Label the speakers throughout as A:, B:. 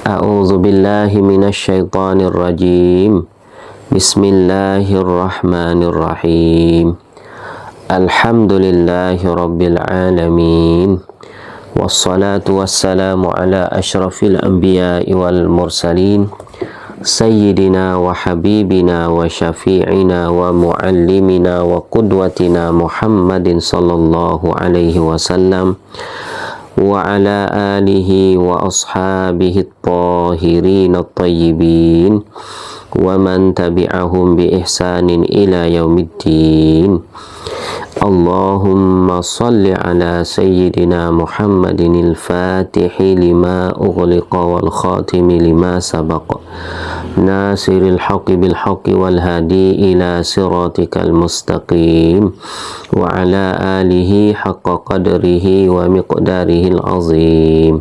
A: A'udzu billahi minasyaitonir rajim. Bismillahirrahmanirrahim. Alhamdulillahi rabbil alamin. Wassalatu wassalamu ala asyrafil anbiya'i wal mursalin. Sayyidina wa habibina wa syafi'ina wa muallimina wa qudwatina Muhammadin sallallahu alaihi wasallam wa ala alihi wa ashabihi at-tahirin at-tayyibin wa man tabi'ahum bi ihsanin ila yaumiddin. Allahumma salli ala sayyidina Muhammadin al-fatihi lima ughliqa wal khatimi lima sabaqa nasiril haqqi bil haqqi wal hadi ila siratikal mustaqim wa ala alihi haqqa qadrihi wa miqdarihi al-azim.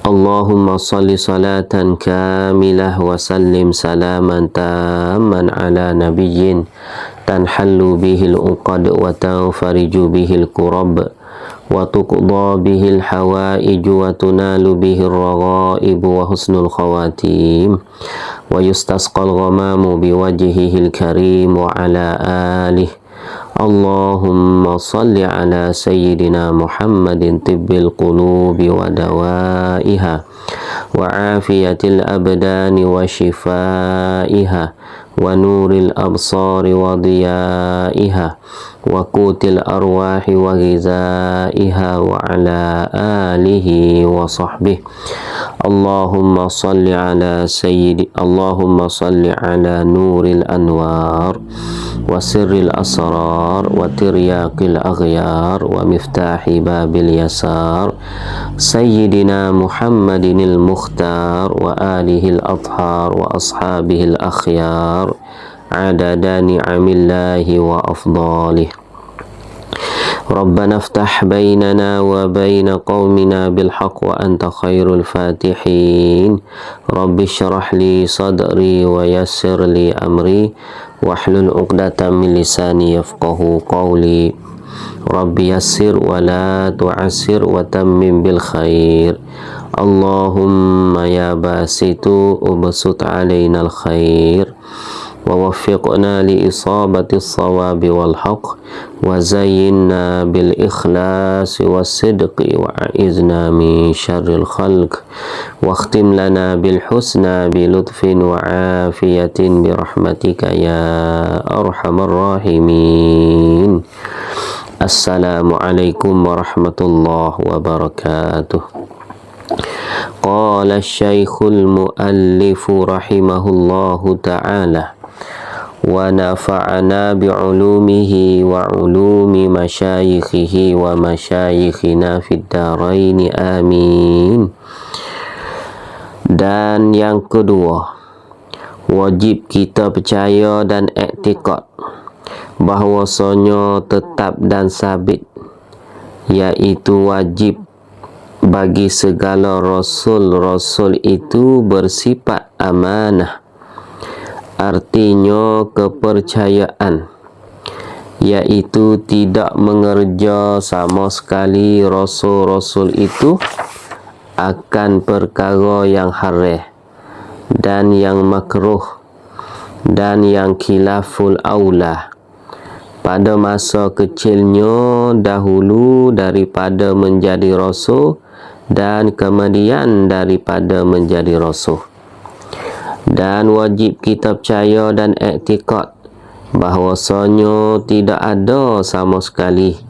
A: Allahumma salli salatan kamilah wa sallim salaman tamman ala nabiyyin tanhallu bihil uqad wa tanfariju bihil kurab wa tuqda bihil hawaij wa tunalu bihil raghaib wa husnul khawatim wa yustasqal ghamamu biwajhihil karim wa ala alihi. Allahumma salli ala sayyidina Muhammadin tibbil qulubi wa dawaiha wa afiyatil abdani wa shifaiha wa nuril absari wa diyaiha wa qutil arwahi wa ghizaiha wa ala alihi wa sahbihi. Allahumma salli ala nuril anwar wa sirril asrar wa tiryaqil aghyar wa miftahi babil yasar sayyidina Muhammadinil mukhtar wa alihil athhar wa ashabihil akhyar adada ni'amillahi wa afdalih. Rabbana aftah bainana wa baina qaumina bil haqq wa anta khairul fatihin. Rabbi syrah li sadri wa yassir li amri wahlul 'uqdatam min lisani yafqahu qawli. Rabbi yassir wa la tu'assir wa tammim bil khair. Allahumma ya basitu ubsut alaina al khair wa waffiqna li isabati as-sawabi wal haqq wa zayyinna bil ikhlasi was sidqi wa a'izna min syarril khalq wa khtim lana bil husna bi lutfin wa afiyatin bi rahmatika ya arhamar rahimin. Assalamualaikum warahmatullahi wabarakatuh. Qala asy-syaikhul muallifu rahimahullahu ta'ala wa nafa'ana bi'ulumihi wa ulumi masyayikhihi wa masyayikhina fid daraini amin. Dan yang kedua, wajib kita percaya dan iktikad bahwasanya tetap dan sabit, iaitu wajib bagi segala rasul-rasul itu bersifat amanah. Artinya kepercayaan, iaitu tidak mengerja sama sekali rasul-rasul itu akan perkara yang haram dan yang makruh dan yang khilaful aula pada masa kecilnya dahulu daripada menjadi rasul dan kemudian daripada menjadi rasul. Dan wajib kita percaya dan iktikad bahwasanya tidak ada sama sekali,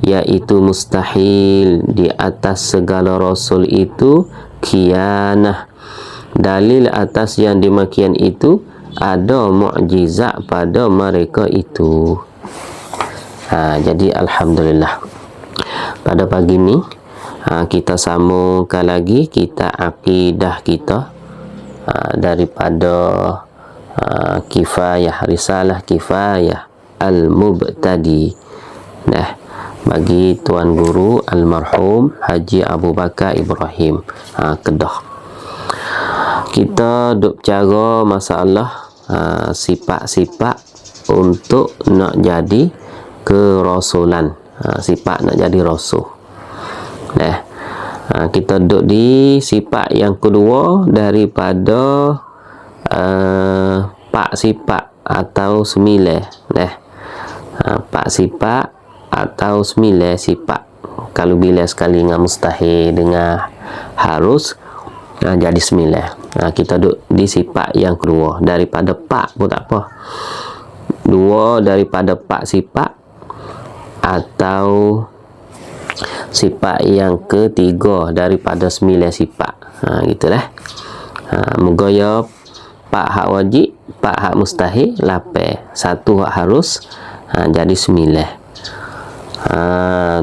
A: iaitu mustahil di atas segala rasul itu khianah. Dalil atas yang demikian itu ada mukjizat pada mereka itu. Jadi alhamdulillah, pada pagi ni kita sambungkan lagi kita akidah kita daripada kifayah, risalah kifayah al-mubtadi. Nah, bagi tuan guru almarhum Haji Abu Bakar Ibrahim Kedah. Kita duk cara masalah sifat-sifat untuk nak jadi kerasulan, sifat nak jadi rasul. Kita duduk di sifat yang kedua daripada pak sifat atau sembilan. Pak sifat atau sembilan sifat. Kalau bila sekali dengan mustahil dengan harus, jadi sembilan. Kita duduk di sifat yang kedua daripada pak pun tak apa. Dua daripada pak sifat atau sifat yang ketiga daripada sembilan sifat. Gitulah. Moga ya pak hak wajib, pak hak mustahil, lapan. Satu hak harus, jadi sembilan.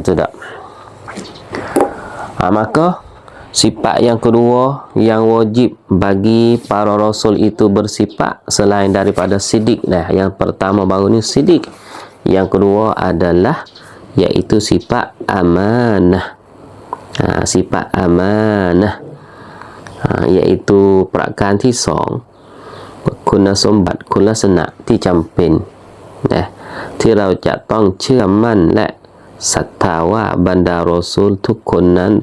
A: Tu tak. Maka sifat yang kedua yang wajib bagi para rasul itu bersifat selain daripada sidik. Yang pertama baru ni sidik. Yang kedua adalah iaitu sifat amanah. Sifat amanah, iaitu perakaanที่สองคุณสมบัติคุณลักษณะที่จำเป็นที่เราจะต้องเชื่อมั่นและศรัทธาว่าบรรดารอซูลทุกคนนั้น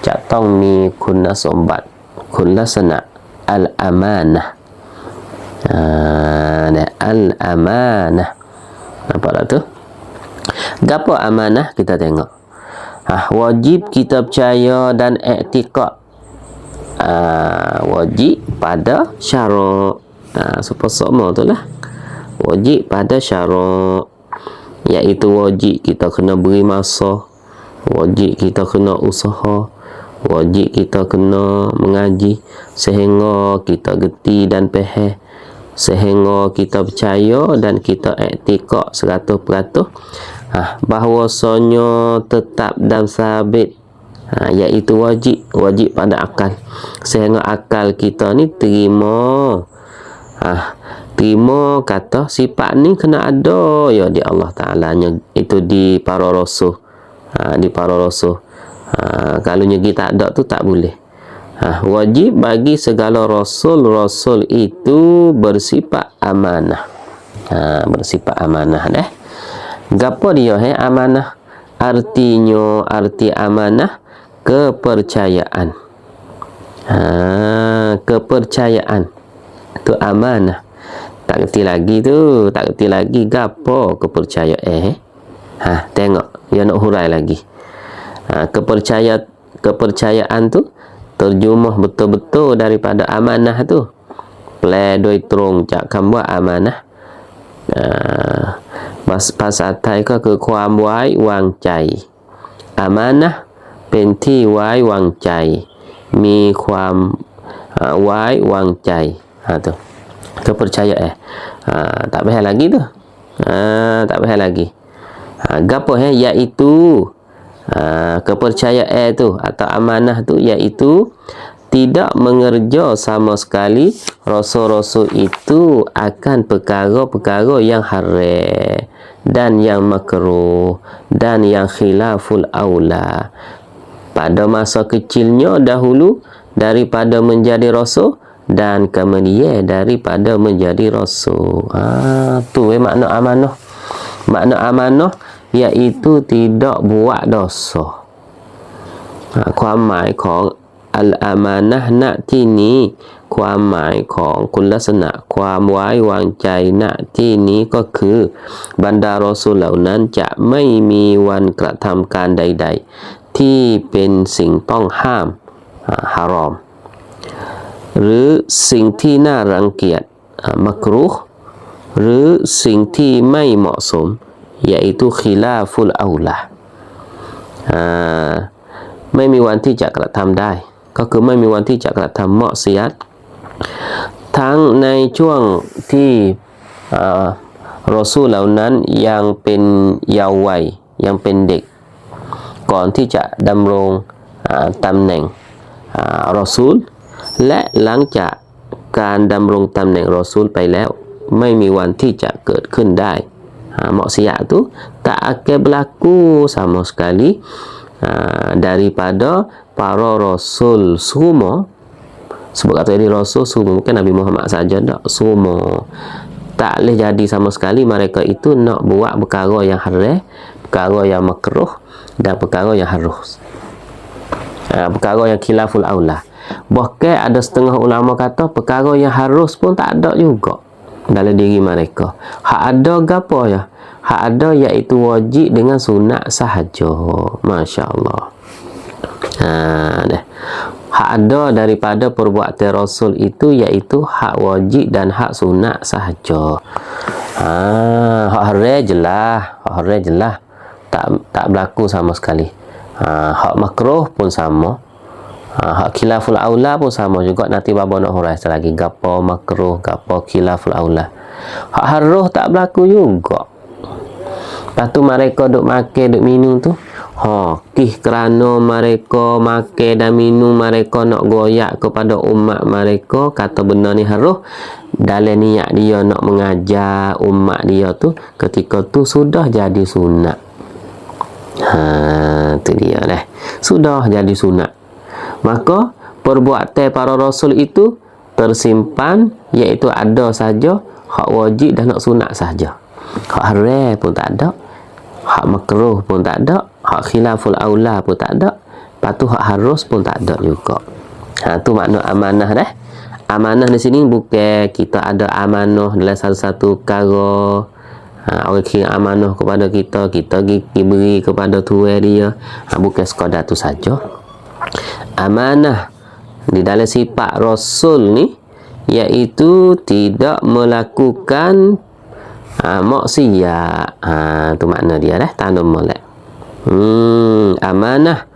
A: จะต้องมีคุณสมบัติคุณลักษณะอัลอามานะอัลอามานะ. Nampak tak tu? Gapo amanah? Kita tengok. Wajib kita percaya dan i'tiqad. Wajib pada syarak. Sama tu lah. Wajib pada syarak, iaitu wajib kita kena beri masa, wajib kita kena usaha, wajib kita kena mengaji sehingga kita gerti dan faham, sehingga kita percaya dan kita i'tiqad 100%. Bahawasanya tetap dan sabit, iaitu wajib pada akal, sehingga akal kita ni terima kata sifat ni kena ada ya di Allah Ta'ala nya, itu di para rasul. Kalau nyegi tak ada tu tak boleh. Wajib bagi segala rasul itu bersifat amanah. Bersifat amanah gapo dia amanah? Arti amanah kepercayaan. Kepercayaan tu amanah. Tak kerti lagi gapo kepercayaan. Tengok dia nak hurai lagi. Kepercayaan tu terjemah betul-betul daripada amanah tu. Play doi trongจากคำว่าamanah. Bahasa Thai ก็คือความไว้วางใจ amanah เป็นที่ไว้วางใจ มีความไว้วางใจ. Tu kepercayaan. Tak payah lagi tu. Tak payah lagi. Gapo iaitu kepercayaan tu atau amanah tu iaitu tidak mengerja sama sekali rasul-rasul itu akan perkara-perkara yang haram dan yang makruh dan yang khilaful aula pada masa kecilnya dahulu daripada menjadi rasul dan kemudian daripada menjadi rasul. Tu makna amanah. Makna amanah iaitu tidak buat dosa. ความหมายของอัลอามานะห์ณที่นี้ความหมายของคุณลักษณะความไว้วางใจณที่นี้ก็คือบรรดารอซูลเหล่านั้นจะไม่มีวันกระทำการใดๆที่เป็นสิ่งต้องห้ามฮารอมหรือสิ่งที่น่ารังเกียจมักรุฮ์หรือสิ่งที่ไม่เหมาะสม yaitu khilaful aula ไม่มีวันที่จะกระทำได้ก็คือไม่มีวันที่จะกระทำมะซิยัตทั้งในช่วงที่รอซูลเหล่านั้นยังเป็นเยาว์วัยยังเป็นเด็กก่อนที่จะดำรงตำแหน่งรอซูลและหลังจากการดำรงตำแหน่งรอซูลไปแล้วไม่มีวันที่จะเกิดขึ้นได้maksiat tu tak akan berlaku sama sekali daripada para rasul semua. Sebab kata ini rasul semua, bukan Nabi Muhammad saja, tak, semua tak boleh jadi sama sekali mereka itu nak buat perkara yang haram, perkara yang makruh dan perkara yang harus. Perkara yang khilaful aula. Bahkan ada setengah ulama kata perkara yang harus pun tak ada juga dalam diri mereka. Hak ada gapo ya? Hak ada iaitu wajib dengan sunat sahaja. Masya-Allah. Dah. Hak ada daripada perbuatan Rasul itu iaitu hak wajib dan hak sunat sahaja. Hak haram jelas, hak haram jelas. Tak berlaku sama sekali. Hak makruh pun sama. Hak khilaful aula pun sama juga. Nanti bapa nak hurai lagi gapo makruh, gapo khilaful aula. Hak haram tak berlaku juga. Lepas tu mereka duk makan, duk minum tu, kerana mereka makan dan minum, mereka nak goyak kepada umat mereka, kata benda ni haram. Dalam niat dia nak mengajar umat dia tu, ketika tu sudah jadi sunat. Tu dia dah. Sudah jadi sunat. Maka perbuatan para rasul itu tersimpan, iaitu ada saja hak wajib dan hak sunat saja. Hak haram pun tak ada, hak makruh pun tak ada, hak khilaful aula pun tak ada, lepas tu hak harus pun tak ada juga. Tu makna amanah dah. Amanah di sini bukan kita ada amanah dalam satu-satu perkara. Orang kira amanah kepada kita beri kepada tuan dia. Bukan sekadar tu saja. Amanah di dalam sifat Rasul ni iaitu tidak melakukan maksiat. Tu makna dia dah, tanda molek. Amanah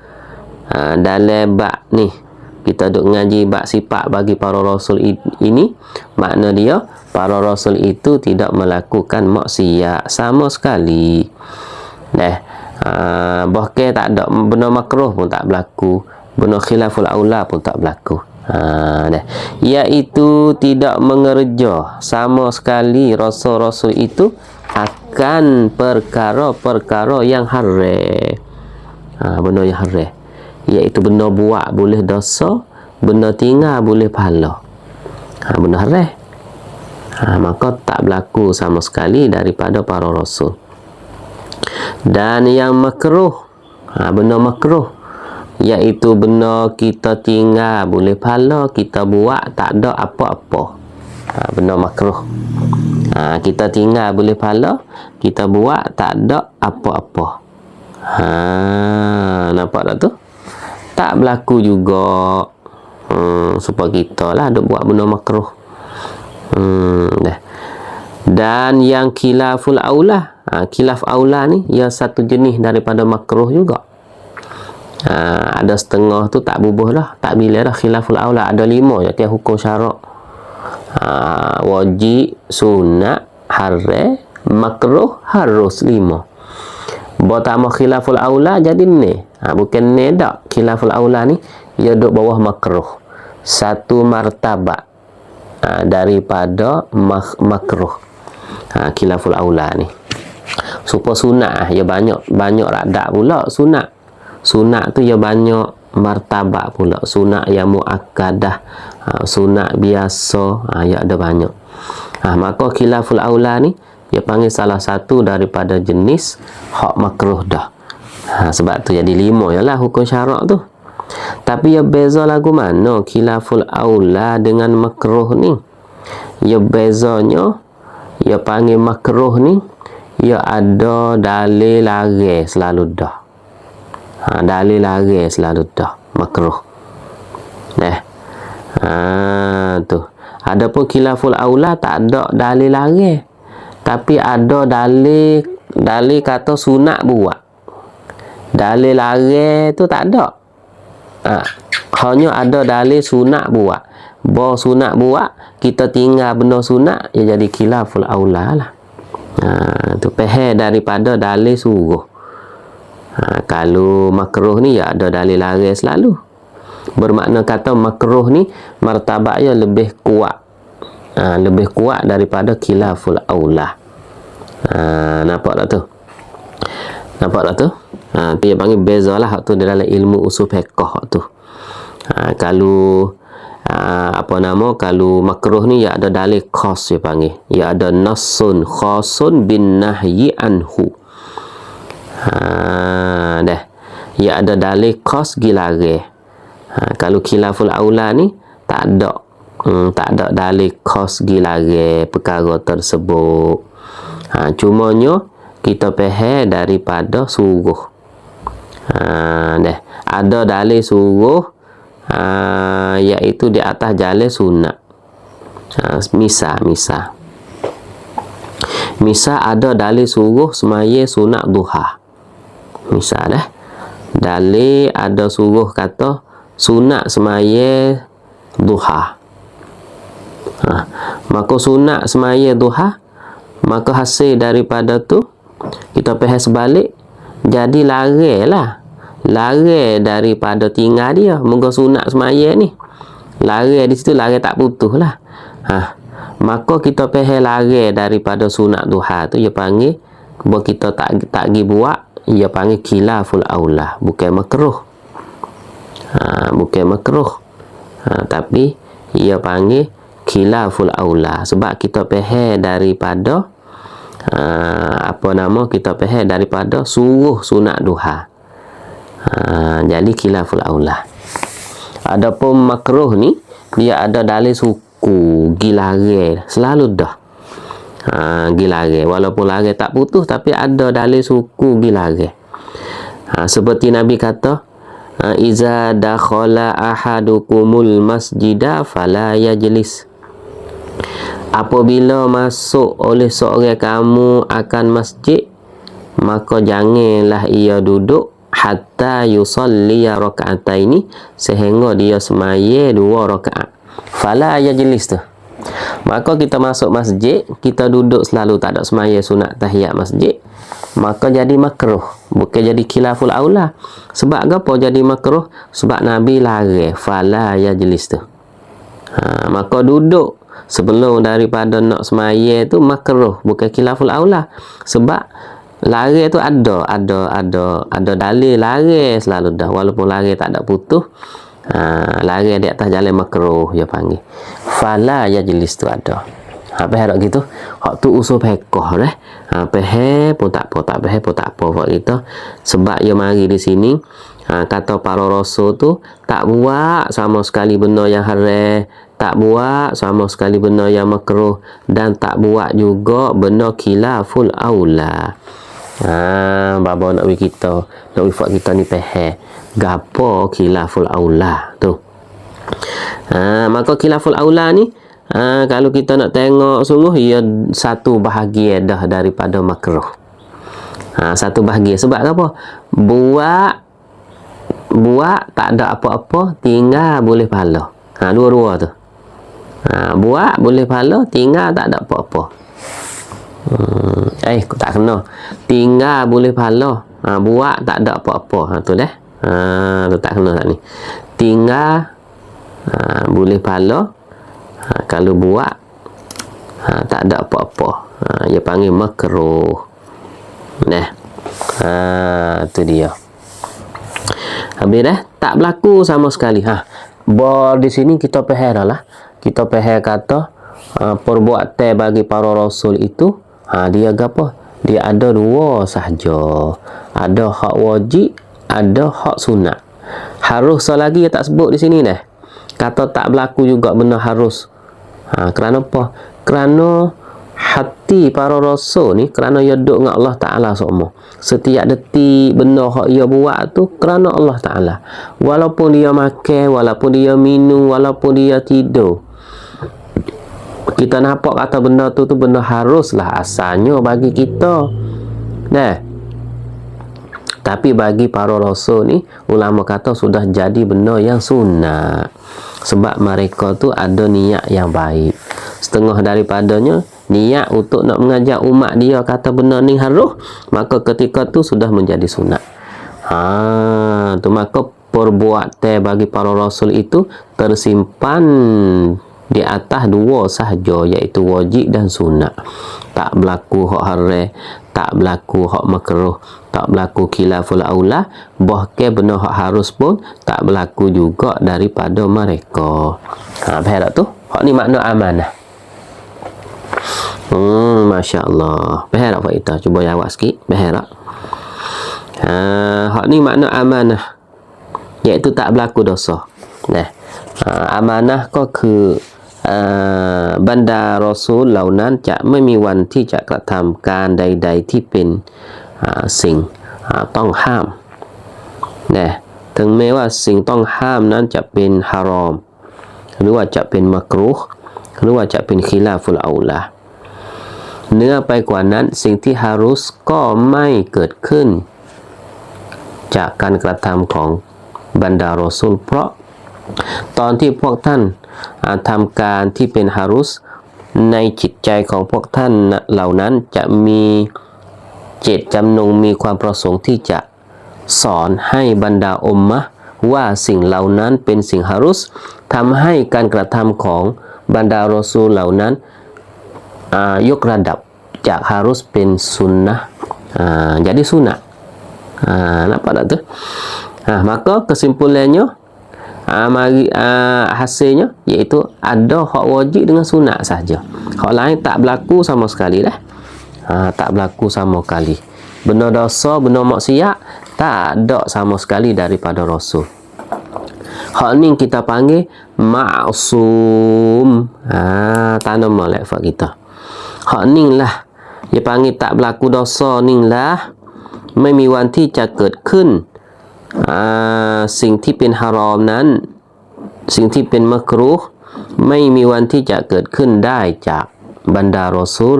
A: dalam bab ni kita duk ngaji bab sifat bagi para rasul ini, makna dia para rasul itu tidak melakukan maksiat sama sekali. Bahkan tak ada benda makruh pun tak berlaku, benda khilaful aula pun tak berlaku. Iaitu tidak mengerja sama sekali rasul-rasul itu akan perkara-perkara yang haram. Benda yang haram iaitu benda buat boleh dosa, benda tinggal boleh pahala. Benda haram. Maka tak berlaku sama sekali daripada para rasul. Dan yang makruh, benda makruh iaitu benda kita tinggal boleh pahala, kita buat tak ada apa-apa. Benda makruh. Kita tinggal boleh pahala, kita buat tak ada apa-apa. Nampak tak tu? Tak berlaku juga. Supaya kita lah duk buat benda makruh. Dan yang khilaful aula, khilaf aula ni ia satu jenis daripada makruh juga. Ada setengah tu tak bubuh lah, tak bila dah khilaful aula. Ada 5 je tiap hukum syarak. Wajib, sunat, haram, makruh, harus 5. Pertama khilaful aula jadi ni. Bukan ni dak. Khilaful aula ni ia duduk bawah makruh. Satu martabat daripada makruh. Khilaful aula ni. Supaya sunat ia banyak radak pula sunat. Sunat tu ia banyak martabat pula. Sunat yang muakkadah, sunat biasa, ia ada banyak. Maka khilaful aula ni dia panggil salah satu daripada jenis hak makruh dah. Sebab tu jadi 5 ialah hukum syarak tu. Tapi ia beza lagu mana khilaful aula dengan makruh ni? Ia bezanya, ia panggil makruh ni, ia ada dalil larang selalu dah. Dalil larang selalu dah makruh. Tu. Adapun khilaful aula tak ada dalil larang. Tapi ada dalil kata sunat buat. Dalil larang tu tak ada. Hanya ada dalil sunat buat. Bahawa sunat buat, kita tinggal benda sunat, ia jadi khilaful aula lah. Tu peheh daripada dalil suruh. Kalau makruh ni ya ada dalil larang selalu. Bermakna kata makruh ni martabatnya lebih kuat. Lebih kuat daripada khilaful aula. Nampak tak tu? Nampak tak tu? Dia panggil beza lah tu dalam ilmu usul fiqh tu. Kalau kalau makruh ni ya ada dalil khas dia panggil. Ya ada nassun khasun bin nahyi anhu. Ya ada dalil khas gilarang. Kalau khilaful aula ni tak ada dalil khas gilare perkara tersebut. Cumanya kita faham daripada suruh. Ada dalil suruh iaitu di atas jalan sunat. Misal ada dalil suruh semaya sunat duha. Misal dalil ada suruh kata sunat semaya duha. Maka sunat semaya duha, maka hasil daripada tu kita faham sebalik, jadi lari daripada tinggal dia. Moga sunat semaya ni, lari di situ, lari tak putus lah. Maka kita faham lari daripada sunat duha tu, dia panggil bahawa kita tak pergi buat, dia panggil khilaful aula, bukan makruh. Tapi dia panggil khilaful aula sebab kita faham daripada kita faham daripada suruh sunat duha. Jadi khilaful aula. Adapun makruh ni dia ada dalil suku, gilare selalu dah. Gilare walaupun lari tak putus, tapi ada dalil suku gilare. Seperti Nabi kata, iza dakhala ahadukumul masjida fala yajlis. Apabila masuk oleh seorang kamu akan masjid, maka janganlah ia duduk hatta yusalli raka'ataini, sehingga dia semaya 2 rakaat. Fala yajlis tu, maka kita masuk masjid, kita duduk selalu, tak ada semaya sunat tahiyat masjid, maka jadi makruh, bukan jadi khilaful aula. Sebab apa jadi makruh? Sebab Nabi larang fala yajlis tu. Maka duduk sebelum daripada nak semaya tu makruh, bukan khilaful aula. Sebab lari tu ada dalil lari selalu dah, walaupun lari tak ada putus. Lari di atas jalan makruh dia panggil fala yajlis tu ada. Faham gitu. Hak tu usul fiqh faham pun tak apa buat kita. Sebab dia mari di sini kata para rasul tu tak buat sama sekali benda yang haram, tak buat sama sekali benda yang makruh, dan tak buat juga benda khilaful aula. Baba nak bagi kita, nak buat kita ni faham gapo khilaful aula tu. Maka khilaful aula ni kalau kita nak tengok sungguh, ia satu bahagian dah daripada makruh. Satu bahagian. Sebab apa? Buat tak ada apa-apa, tinggal boleh pahala. Dua-dua tu. Buat boleh pahala, tinggal tak ada apa-apa. Tak kena. Tinggal boleh pahala, buat tak ada apa-apa. Tu dah. Tu tak kena tak ni. Tinggal boleh pahala, kalau buat tak ada apa-apa, dia panggil makruh. Tu dia. Habis dah, tak berlaku sama sekali. Di sini kita faham lah. Kita faham kata perbuatan bagi para rasul itu dia apa? Dia ada 2 sahaja. Ada hak wajib, ada hak sunat. Harus lagi dia tak sebut di sini dah. Kata tak berlaku juga benda harus. Kerana apa? Kerana hati para rasul ni, kerana ia duduk dengan Allah Ta'ala semua. Setiap detik benda yang ia buat tu kerana Allah Ta'ala. Walaupun dia makan, walaupun dia minum, walaupun dia tidur, kita nampak kata benda tu benda haruslah asalnya bagi kita. Tapi bagi para rasul ni, ulama kata sudah jadi benda yang sunnah. Sebab mereka tu ada niat yang baik. Setengah daripadanya niat untuk nak mengajak umat dia kata benda ni harus, maka ketika tu sudah menjadi sunat. Tu maka perbuatan bagi para rasul itu tersimpan di atas 2 sahaja, iaitu wajib dan sunat. Tak berlaku hak haram, tak berlaku hak makruh, tak berlaku khilaful aula, bahkan benda hak harus pun tak berlaku juga daripada mereka. Faham tak tu? Hak ni makna amanah. Masya Allah. Faham tak Pak Ita? Cuba jawab sikit. Faham tak? Hak ni makna amanah, iaitu tak berlaku dosa. นะอามานะห์ก็คือบรรดารอซูลเหล่านั้นจะไม่มีวันที่จะกระทำการใดๆที่เป็นสิ่งต้องห้ามนะถึงแม้ว่าสิ่งต้องห้ามนั้นจะเป็นฮารอมหรือว่าจะเป็นมักรูฮ์หรือว่าจะเป็นคิลาฟุลเอาลาเนื้อไปกว่านั้นสิ่งที่ฮารุสก็ไม่เกิดขึ้นจากการกระทำของบรรดารอซูลเพราะตอนที่พวกท่านทำการที่เป็นฮารุสในจิตใจของพวกท่านเหล่านั้นจะมีเจตจำนงมีความประสงค์ที่จะสอนให้บรรดาอุมมะห์ว่าสิ่งเหล่านั้นเป็นสิ่งฮารุสทำให้การกระทำของบรรดารอซูลเหล่านั้นยกระดับจากฮารุสเป็นสุนนะjadi sunat nampak tak tu maka kesimpulannya hasilnya iaitu ada hak wajib dengan sunat saja, hak lain tak berlaku sama sekali dah. Tak berlaku sama sekali. Benda dosa, benda maksiat tak ada sama sekali daripada rasul. Hak ni kita panggil ma'sum. Tanda molek fak kita. Hak ni lah dia panggil tak berlaku dosa ni lah ไม่มีวันที่จะเกิดขึ้นสิ่งที่เป็นฮารอมนั้นสิ่งที่เป็นมักรูฮ์ไม่มีวันที่จะเกิดขึ้นได้จากบรรดารอซูล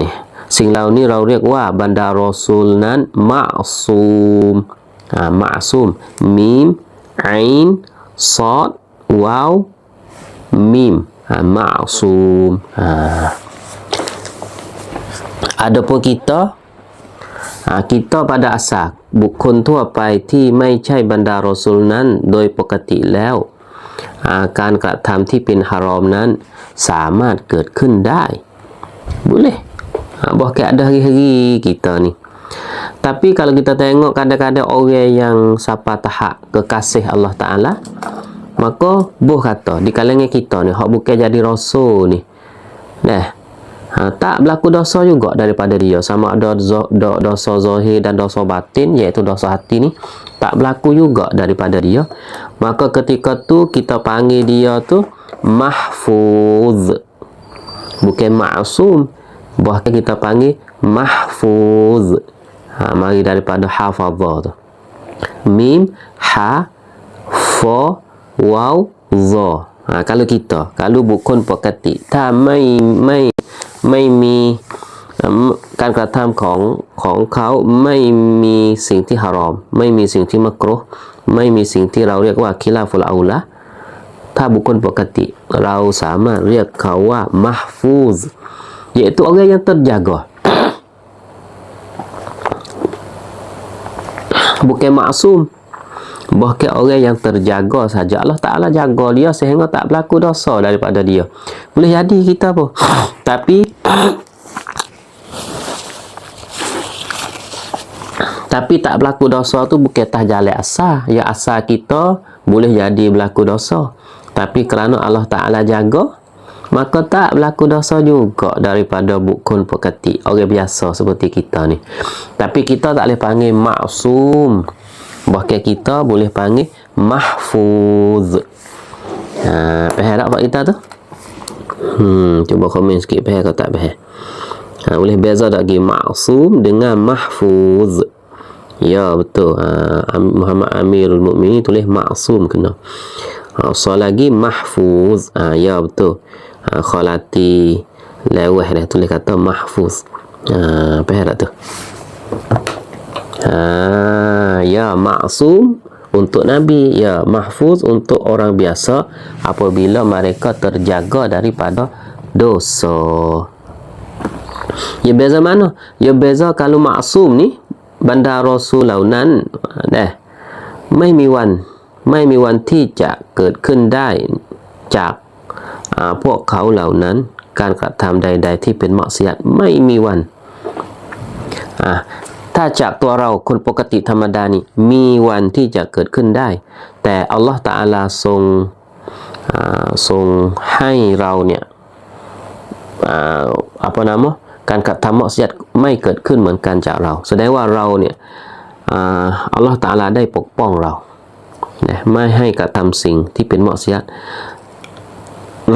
A: นี่สิ่งเหล่านี้เราเรียกว่าบรรดารอซูลนั้นมะซูมมะซูมมีมอินซอดวาวมีมมะซูมadapun kita pada asal บุคคลทั่วไปที่ไม่ใช่บรรดารอซูลนั้นโดยปกติแล้วการกระทำที่เป็นฮารอมนั้นสามารถเกิดขึ้นได้ boleh bahkan ada hari-hari kita ni. Tapi kalau kita tengok kadang-kadang orang yang siapa tahap kekasih Allah Ta'ala, maka boh kata di kalangan kita ni hak bukan jadi rasul ni tak berlaku dosa juga daripada dia, sama ada dosa zahir dan dosa batin, iaitu dosa hati ni tak berlaku juga daripada dia. Maka ketika tu kita panggil dia tu mahfuz, bukan ma'sum, bahkan kita panggil mahfuz. Mari daripada hafazah tu, mim ha fa waw za. Kalau kita, kalau bukan pokatiถ้าไม่มีการกระทำของเขาไม่มีสิ่งที่ฮารอมไม่มีสิ่งที่มักรูฮ์ไม่มีสิ่งที่เราเรียกว่าคิลาฟุลเอาละถ้าบุคคลปกติเราสามารถเรียกเขาว่ามัฮฟูซ iaitu orang yang terjaga bukan maksum, bahkan orang yang terjaga saja Allah Ta'ala jaga dia sehingga tak berlaku dosa daripada dia. Boleh jadi kita pun tapi tak berlaku dosa tu bukan atas jalan asal. Ya asal kita boleh jadi berlaku dosa, tapi kerana Allah Ta'ala jaga maka tak berlaku dosa juga daripada bukan pekati orang biasa seperti kita ni. Tapi kita tak boleh panggil maksum, bahkan kita boleh panggil mahfuz. Faham tak Pak kita tu? Cuba komen sikit faham atau tak faham. Boleh beza tak lagi maksum dengan mahfuz? Ya betul. Muhammad Amirul Mukminin tulis maksum kena. So lagi mahfuz. Ya betul. Khalati lewah dah tulis kata mahfuz. Faham tak tu? Ya maksum untuk Nabi, ya mahfuz untuk orang biasa apabila mereka terjaga daripada dosa. Ya beza mana? Ya beza kalau maksum ni banda rasul เหล่านั้นไม่มีวันที่จะเกิดขึ้นได้จากพวกเขาเหล่านั้นการกระทำใดๆที่เป็นมักซิยัตไม่มีวันถ้าจากตัวเราคนปกติธรรมดานี่มีวันที่จะเกิดขึ้นได้แต่อัลลอฮฺตะอาลาทรงให้เราเนี่ยการกระทำมักซิยัตไม่เกิดขึ้นเหมือนกันจากเราแสดงว่าเราเนี่ยอัลลอฮฺตะอาลาได้ปกป้องเรา นะไม่ให้กระทำสิ่งที่เป็นมะซิยัต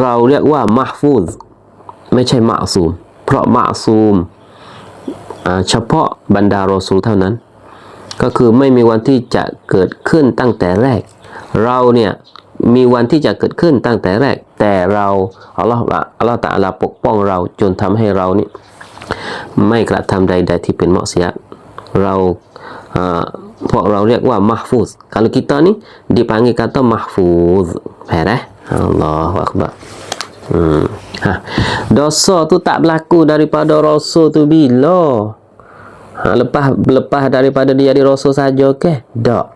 A: เราเรียกว่ามะฟูซไม่ใช่มะซูมเพราะมะซูมเฉพาะบรรดารอซูลเท่านั้นก็คือไม่มีวันที่จะเกิดขึ้นตั้งแต่แรกเราเนี่ยมีวันที่จะเกิดขึ้นตั้งแต่แรกแต่เราอัลลอฮฺตะอาลาปกป้องเราจนทำให้เรานี่ไม่กระทำใดๆที่เป็นมะซิยัตเราพวกเราเรียกว่ามะฟูซkalau kita ni dipanggil kata mahfuz faham Allahu akbar dosa tu tak berlaku daripada rasul tu bila lepas daripada dia jadi rasul saja ke tak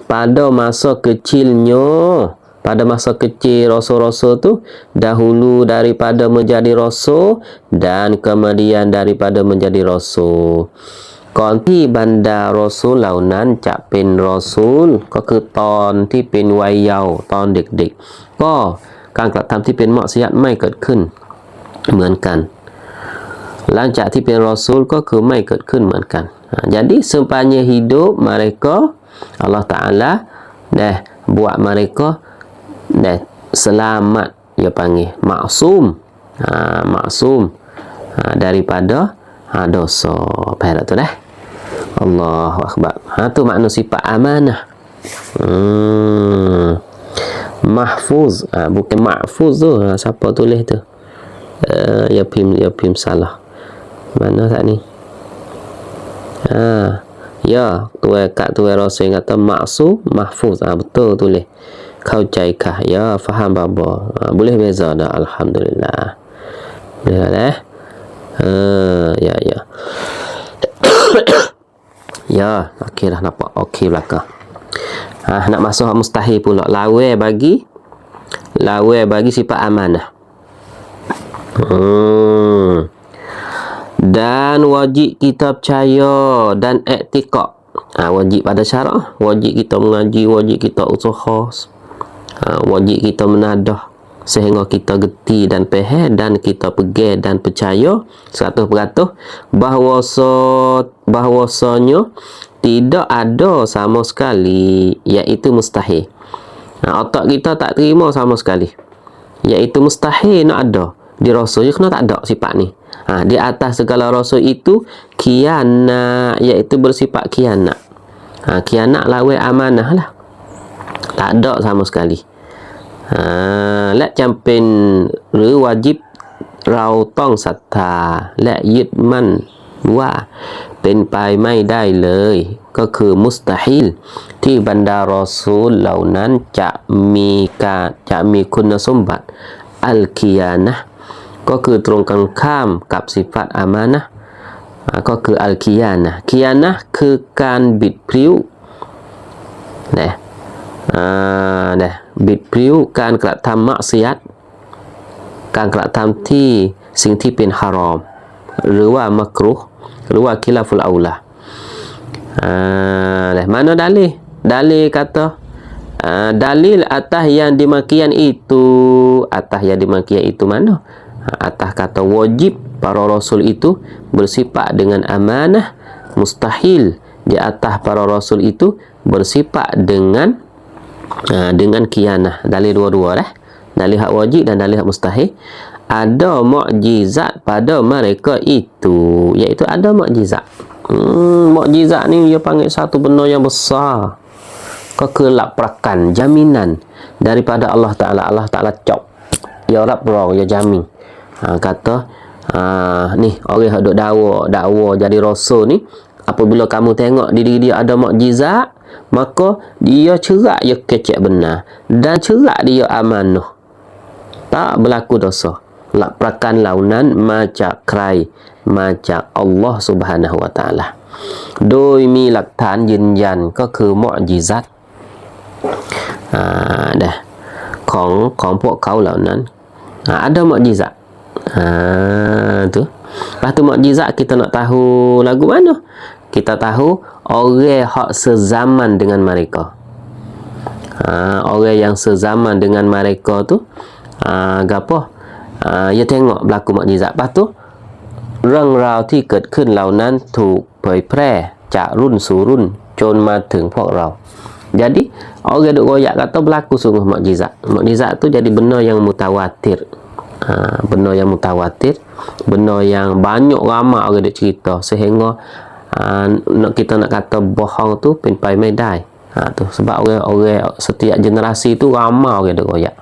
A: pada masa kecilnya pada masa kecil rasul-rasul tu dahulu daripada menjadi rasul dan kemudian daripada menjadi rasul ก่อนที่บรรดารอซูลเหล่านั้นจะเป็นรอซูลก็คือตอนที่เป็นวัยเยาว์ตอนเด็กๆก็การกระทำที่เป็นมะซิยัตไม่เกิดขึ้นเหมือนกันหลังจากที่เป็นรอซูลก็คือไม่เกิดขึ้นเหมือนกันjadi sepanjang hidup mereka Allah Ta'ala dah buat mereka dah selamat dia panggil maksum maksum daripada dosa faham tu dah Allahu akbar tu makna sifat amanah mahfuz bukan mahfuz tu siapa tulis tu ya pim salah mana tak ni ya tuai kat tuai rasul kata maksum mahfuz betul tulis เข้าใจค่ะya faham baba boleh beza dah alhamdulillah boleh dah ya ya okey dah nampak okey belakang nak masuk mustahil pula lawe bagi sifat amanah dan wajib kita percaya dan i'tiqad wajib pada syarak wajib kita mengaji wajib kita usaha wajib kita menadah sehingga kita geti dan faham dan kita pegang dan percaya 100% bahwasanya tidak ada sama sekali iaitu mustahil otak kita tak terima sama sekali iaitu mustahil nak ada di rasul je kena tak ada sifat ni di atas segala rasul itu kianat iaitu bersifat kianat kianat lawan amanah lah tak ada sama sekali และจำเป็นหรือวาญิบเราต้องศรัทธาและยึดมั่นว่าเป็นไปไม่ได้เลยก็คือมุสตาฮิลที่บรรดารอซูลเหล่านั้นจะมีคุณสมบัติอัลกิยานะห์ก็คือตรงกันข้ามกับสิฟัตอามานะห์ก็คืออัลกิยานะห์กิยานะห์คือการบิดพริ้วนะบิดพริ้วการกระทำมะซิยัตการกระทำที่สิ่งที่เป็นฮารอมหรือว่ามักรุฮ์หรือว่าคิลาฟุลเอาลาmana dalil kata dalil atas yang demikian itu mana atas kata wajib para rasul itu bersifat dengan amanah mustahil di atas para rasul itu bersifat dengan kianah dalil dua-dua dalil hak wajib dan dalil hak mustahil ada mukjizat pada mereka itu iaitu ada mukjizat mukjizat ni dia panggil satu benda yang besar kekelaprakan jaminan daripada Allah Ta'ala cop ya Rab rong ya jamin kata ni orang yang duk dakwa jadi rasul ni apabila kamu tengok diri dia ada mukjizat maka dia cerak dia kecek benar dan cerak dia amanah tak berlaku dosa laprakan launan macamใคร macam Allah Subhanahu Wa Ta'ala โดยมีหลักฐานยืนยันก็คือมุอ์ญิซัตของพวกเขาเหล่านั้นada mukjizat tu lepas tu mukjizat kita nak tahu lagu mana kita tahu orang hak sezaman dengan mereka orang yang sezaman dengan mereka tu gapo dia tengok berlaku mukjizat lepas tu เรื่องราวที่เกิดขึ้นเหล่านั้นถูกเผยแพร่จากรุ่นสู่รุ่นจนมาถึงพวกเรา jadi orang duk royak kata berlaku sungguh mukjizat. Mukjizat tu jadi benda yang mutawatir. Benda yang mutawatir, benda yang banyak ramai orang duk cerita sehingga kita nak kata bohong tu pinpai medai. Tu sebab orang setiap generasi tu ramai orang duk royak.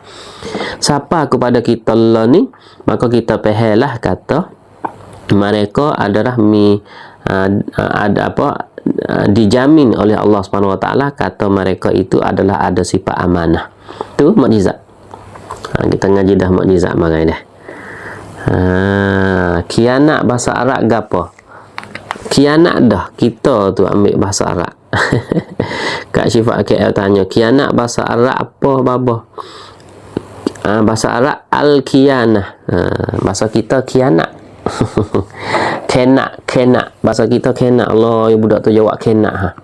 A: Siapa kepada kita lah ni, maka kita pahamlah kata mereka adalah dijamin oleh Allah Subhanahu Wa Taala, kata mereka itu adalah ada sifat amanah. Tu mukjizat. Kita ngaji dah mukjizat marai dah. Kianat bahasa Arab gapo? Kianat dah kita tu ambil bahasa Arab. Kak Syifa KL tanya, kianat bahasa Arab apa baba? Bahasa Arab al-kianah. Bahasa kita kianat. Kenak. Bahasa kita kenak. Allah, ya budak tu jawab kenak.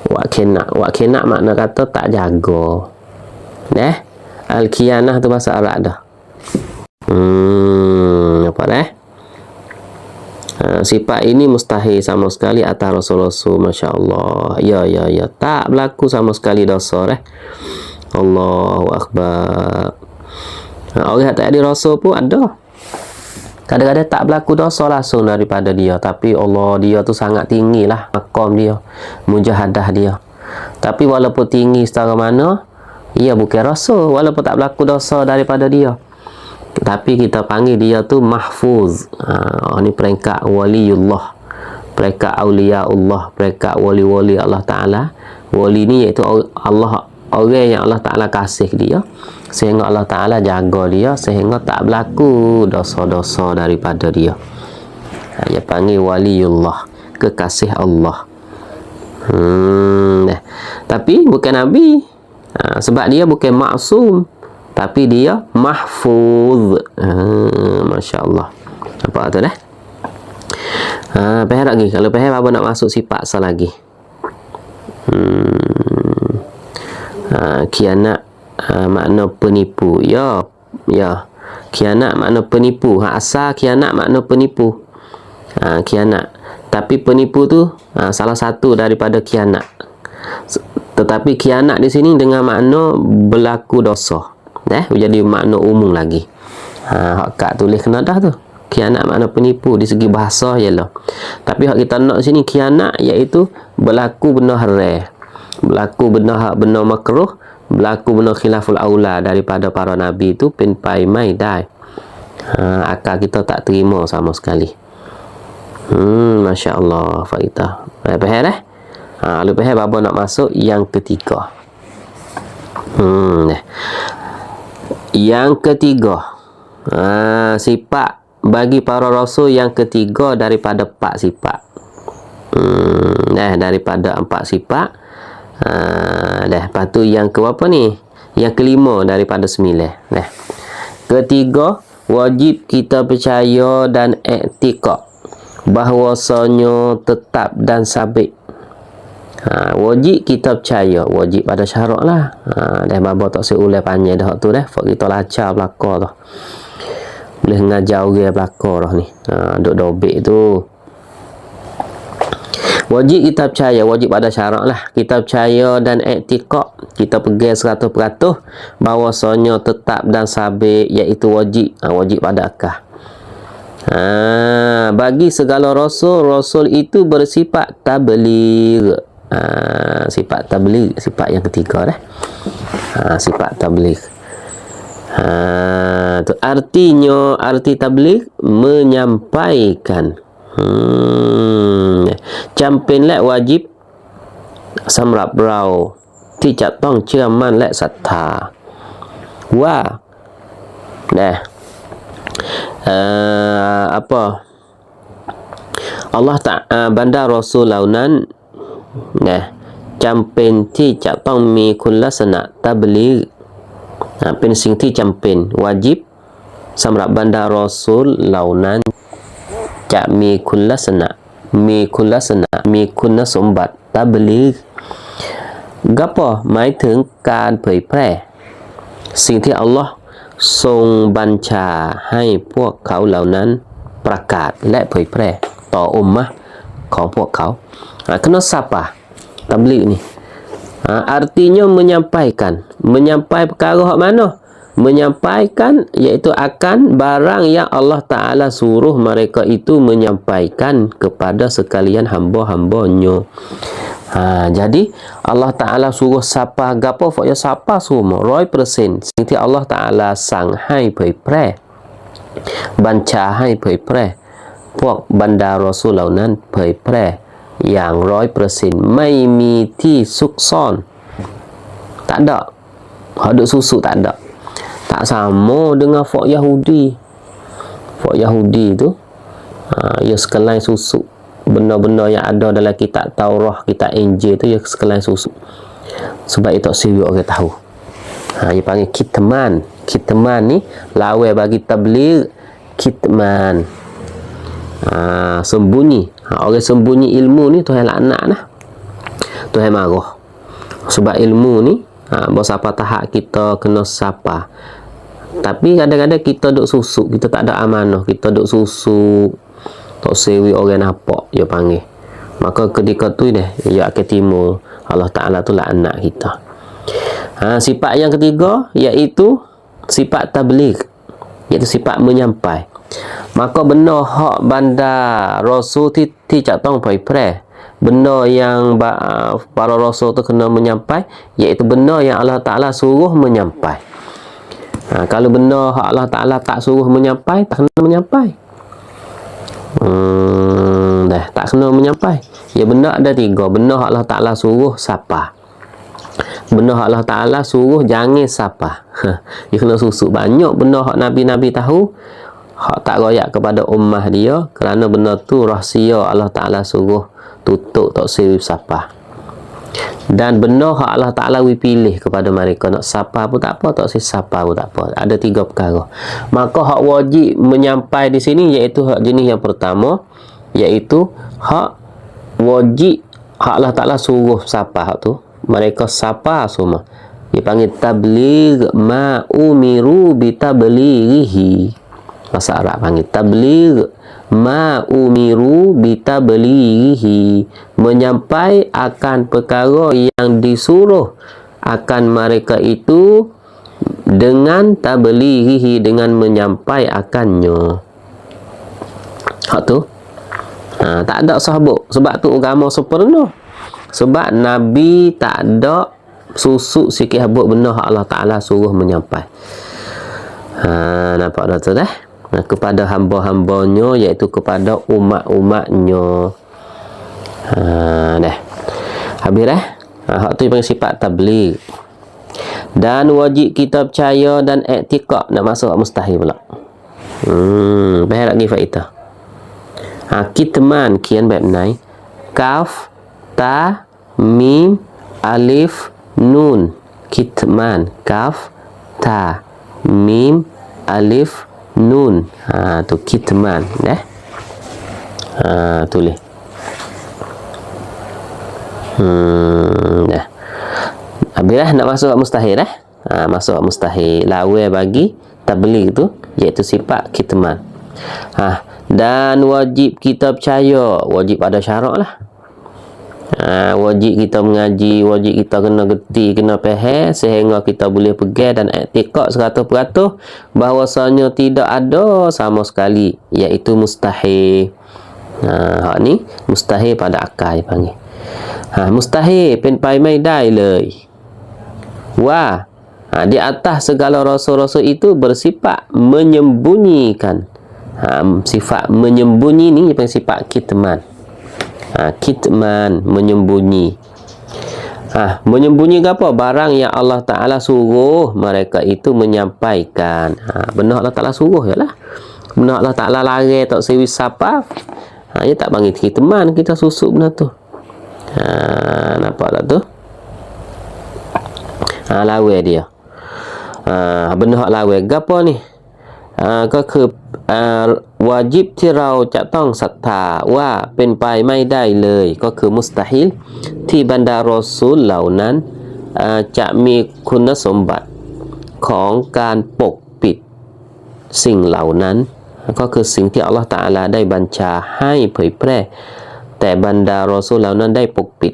A: Wak kenak makna kata tak jaga. Al-kianah tu bahasa Arab dah. Apa dah? Sifat ini mustahil sama sekali atas Rasul-Rasul. Masya Allah. Ya. Tak berlaku sama sekali dosa Allahu Akbar. Orang tak ada Rasul pun ada. Kadang-kadang tak berlaku dosa langsung daripada dia, tapi Allah, dia tu sangat tinggi lah maqam dia, mujahadah dia. Tapi walaupun tinggi secara mana, ia bukan Rasul, walaupun tak berlaku dosa daripada dia, tapi kita panggil dia tu mahfuz. Ni peringkat waliullah, peringkat auliaullah, peringkat wali-wali Allah Ta'ala. Wali ni iaitu Allah, orang yang Allah Ta'ala kasih dia, sehingga Allah Ta'ala jaga dia sehingga tak berlaku dosa-dosa daripada dia. Dia panggil waliullah, kekasih Allah. Tapi bukan Nabi, sebab dia bukan maksum, tapi dia mahfuz. Masya Allah. Apa tu dah? Faham lagi? Kalau faham, apa nak masuk sifat asal lagi? Kianat makna penipu. Ya. Kianat makna penipu. Asal kianat makna penipu. Kianat. Tapi penipu tu salah satu daripada kianat. Tetapi kianat di sini dengan makna berlaku dosa. Jadi makna umum lagi. Kak tulis kena dah tu. Kianat makna penipu di segi bahasa ialah. Tapi hak kita nak sini kianat iaitu berlaku benda haram, berlaku benda makruh, berlaku benda khilaful aula daripada para nabi itu pinpai mai dai. Akal kita tak terima sama sekali. Masya Allah, Faida. Faham dah? Lu faham apa nak masuk yang ketiga. Yang ketiga, sifat bagi para rasul yang ketiga daripada 4 sifat. Daripada 4 sifat. Lepas tu yang ke berapa ni? Yang kelima daripada 9. Ketiga, wajib kita percaya dan i'tiqad bahawasanya tetap dan sabit. Wajib kita percaya, wajib pada syarat lah. Dah baba tak seulai panjang dah tu dah. Fak kita lacar belakang tu. Boleh ngajar orang belakang dah ni. Duk dobek tu. Wajib kita percaya, wajib pada syarat lah. Kita percaya dan i'tiqad, kita pegang 100% bahawasanya tetap dan sabit, iaitu wajib. Wajib pada akal. Bagi segala rasul itu bersifat tabligh. Sifat tabligh, sifat yang ketiga dah. Sifat tabligh. Tu artinya, arti tabligh menyampaikan. Campin lek wajib samrap brauที่จะต้องเชื่อมั่นและศรัทธาว่าAllah banda Rasulเหล่านั้นจำเป็นที่จะต้องมีคุณลักษณะตับลีกเป็นสิ่งที่จำเป็นวาญิบสำหรับบรรดารอซูลเหล่านั้นจะมีคุณลักษณะมีคุณสมบัติตับลีกก็หมายถึงการเผยแพร่สิ่งที่อัลลอฮ์ทรงบัญชาให้พวกเขาเหล่านั้นประกาศและเผยแพร่ต่ออุมมะห์ของพวกเขาkenapa siapa tabligh ni Artinya menyampaikan perkara hak mana? Menyampaikan iaitu akan barang yang Allah Ta'ala suruh mereka itu menyampaikan kepada sekalian hamba-hambanya. Jadi Allah Ta'ala suruh siapa gapo fok ya siapa semua 100% sing Allah Ta'ala สั่งให้เผยแพร่บัญชาให้เผยแพร่พวกบรรดารอซูลเหล่านั้นเผยแพร่อย่าง 100% ไม่มีที่ซุกซ่อน tak ada hak duk susuk tak ada. Tak sama dengan fok Yahudi tu ia sekelai susuk benda-benda yang ada dalam kitab Taurah, kitab Injil tu ia sekelai susuk sebab itu serius orang tahu. Dia panggil kitman. Kitman ni lawan bagi tabligh. Kitman sembunyi. Orang sembunyi ilmu ni Tuhan laknat lah, Tuhan marah sebab ilmu ni bersapa tahap kita kena sapa. Tapi kadang-kadang kita duk susuk, kita tak ada amanah, kita duk susuk tak sewi orang nampak dia panggil, maka ketika tu dia akan timur Allah Ta'ala tu laknat kita. Sifat yang ketiga iaitu sifat tabligh, iaitu sifat menyampai. Maka benda hak bandar rasul tidak tahu pai-pai, benda yang para rasul tu kena menyampai iaitu benda yang Allah Ta'ala suruh menyampai. Kalau benda hak Allah Ta'ala tak suruh menyampai, tak kena menyampai. Tak kena menyampai. Ya, benda ada 3. Benda hak Allah Ta'ala suruh sapa, benda hak Allah Ta'ala suruh jangan sapa. Dia kena susuk. Banyak benda hak Nabi-Nabi tahu, hak tak royak kepada ummah dia, kerana benda tu rahsia Allah Ta'ala suruh tutup tak sirip sapa. Dan benda hak Allah Ta'ala pilih kepada mereka, nak sapa pun tak apa, tak sapa pun tak apa. Ada 3 perkara. Maka hak wajib menyampai di sini iaitu hak jenis yang pertama, iaitu hak wajib hak Allah Ta'ala suruh sapa. Hak tu mereka sapa semua. Dia panggil tabligh ma umiru bi tablighihi. Bahasa Arab panggil tabligh ma umiru bi tablighihi, menyampai akan perkara yang disuruh akan mereka itu dengan tablighihi, dengan menyampai akannya. Hak tu tak ada sahabat. Sebab tu agama sempurna. Sebab Nabi tak ada susuk sikit habuk benda hak Allah Ta'ala suruh menyampai. Nampak dah tu dah? Kepada hamba-hambanya, iaitu kepada umat-umatnya. Dah habis dah. Hak tu panggil sifat tabligh. Dan wajib kita percaya dan i'tiqad. Nak masuk mustahil pula. Bahaya lagi faedah. Kitman kian baik nai. Kaf, ta, mim, alif, nun. Kitman. Kaf, ta, mim, alif, nun. Tu kitman dah. Tulis. Dah. Habislah nak masuk mustahil dah. Masuk mustahil. Lawan bagi tabligh tu iaitu sifat kitman. Dan wajib kita percaya, wajib ada syarat lah. Wajib kita mengaji, wajib kita kena gerti, kena faham sehingga kita boleh pegang dan i'tiqad 100% bahawasanya tidak ada sama sekali, iaitu mustahil. Hak ni mustahil pada akal panggil. Mustahil pen pai mai daiเลยwah di atas segala rasul-rasul itu bersifat menyembunyikan. Sifat menyembunyi ni dia sifat kitman. Kitman, menyembunyi. Menyembunyi apa? Barang yang Allah Ta'ala suruh mereka itu menyampaikan. Benar Allah Ta'ala suruh je lah. Benar Allah Ta'ala larang tak sewi sapa, dia tak panggil kitman, kita susuk benda tu. Nampak tak tu? Lawan dia. Benar lawan. Apa ni? ก็คือวาญิบที่เราจะต้องศรัทธาว่าเป็นไปไม่ได้เลยก็คือมุสตาฮิลที่บรรดารอซูลเหล่านั้นจะมีคุณสมบัติของการปกปิดสิ่งเหล่านั้นก็คือสิ่งที่อัลลอฮฺตะอาลาได้บัญชาให้เผยแพร่แต่บรรดารอซูลเหล่านั้นได้ปกปิด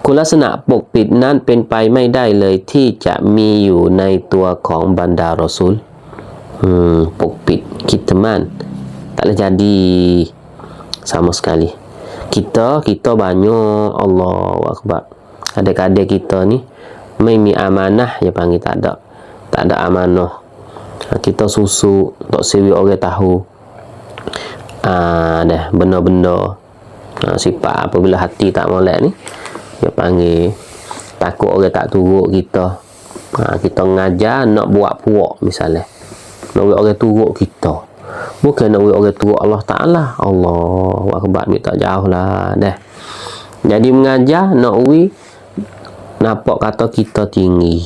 A: คุณลักษณะปกปิดนั้นเป็นไปไม่ได้เลยที่จะมีอยู่ในตัวของบรรดารอซูลปกปิดkitman tak boleh jadi sama sekali. Kita banyak, Allahu Akbar. Kadang-kadang kita ni mai mi amanah dia panggil tak ada amanah. Kita susu tak sewi orang tahu. Dah benda-benda sifat apabila hati tak molek ni dia panggil takut orang tak turut kita. Kita ngajar nak buat puak misalnya. Nak buat orang turut kita. Bukan nak buat orang turut Allah Ta'ala. Allahu Akbar, ni tak jauh lah dah. Jadi mengajar nak nampak kata kita tinggi,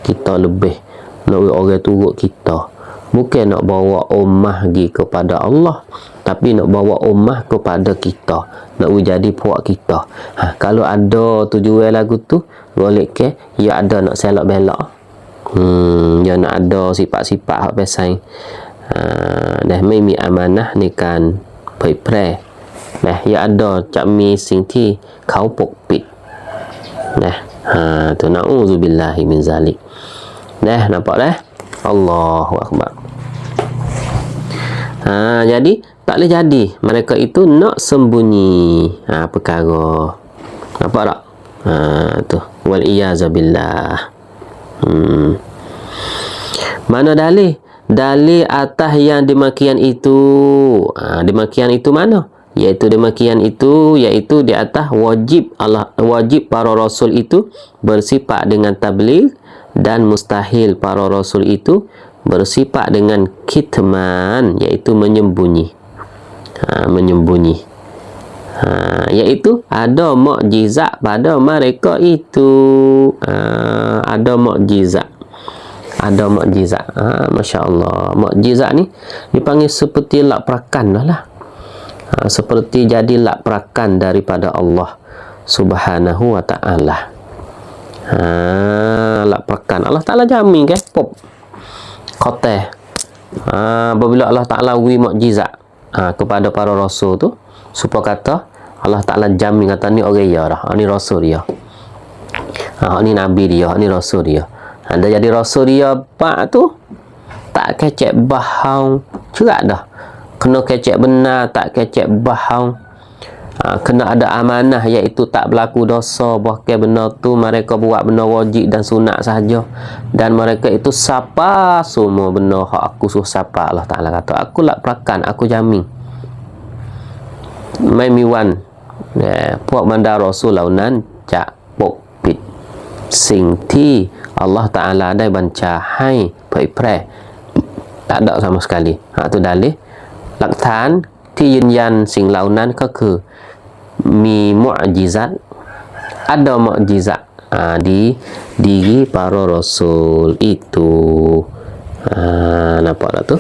A: kita lebih, nak buat orang turut kita. Bukan nak bawa ummah pergi kepada Allah, tapi nak bawa ummah kepada kita, nak jadi puak kita. Kalau ada tujuan lagu tu boleh ke ya ada nak selok belak. Ya nak ada sifat-sifat hak pesan. Dah mai mi amanah ni kan pai pre. Dah ya ada cak mi sing thi khau pok pit. Dah tu na'udzubillahi min zalik. Dah nampak dah? Allahu Akbar. Jadi tak boleh jadi mereka itu nak sembunyi perkara. Nampak tak? Tu wal iyazabillah. Mana dalih? Dalil atas yang demikian itu. Demikian itu mana? Iaitu demikian itu iaitu di atas wajib para rasul itu bersifat dengan tabligh dan mustahil para rasul itu bersifat dengan kitman iaitu menyembunyi. Menyembunyi. Iaitu ada mukjizat pada mereka itu. Ada mukjizat. Ada mukjizat. Masya Allah. Mukjizat ni dipanggil seperti lak perakan lah. Seperti jadi lak perakan daripada Allah Subhanahu wa ta'ala. Lak perakan. Allah Ta'ala jamin kan? Pop. Khoteh. Apabila Allah Ta'ala wi mukjizat kepada para rasul tu, supaya kata Allah Ta'ala jamin kata ni orang ya dah. Ni rasul dia. Ni nabi dia. Ni rasul dia. Anda jadi rasul dia pak tu tak kecek bahang cerak dah. Kena kecek benar, tak kecek bahang. Kena ada amanah iaitu tak berlaku dosa, bahkan benar tu mereka buat benar wajib dan sunat sahaja. Dan mereka itu sapa semua benar hak aku suruh sapa. Allah Ta'ala kata aku lak perakan, aku jamin. Mai miwan puak bandar rasul launan cak pok pit sing thi Allah Ta'alaได้บัญชาให้เผยแพร่tak ada sama sekali. Tu dalihหลักฐานที่ยืนยันสิ่งเหล่านั้นก็คือมีมุอ์ญิซัต ada mukjizat di diri para rasul itu. Nampak tak tu?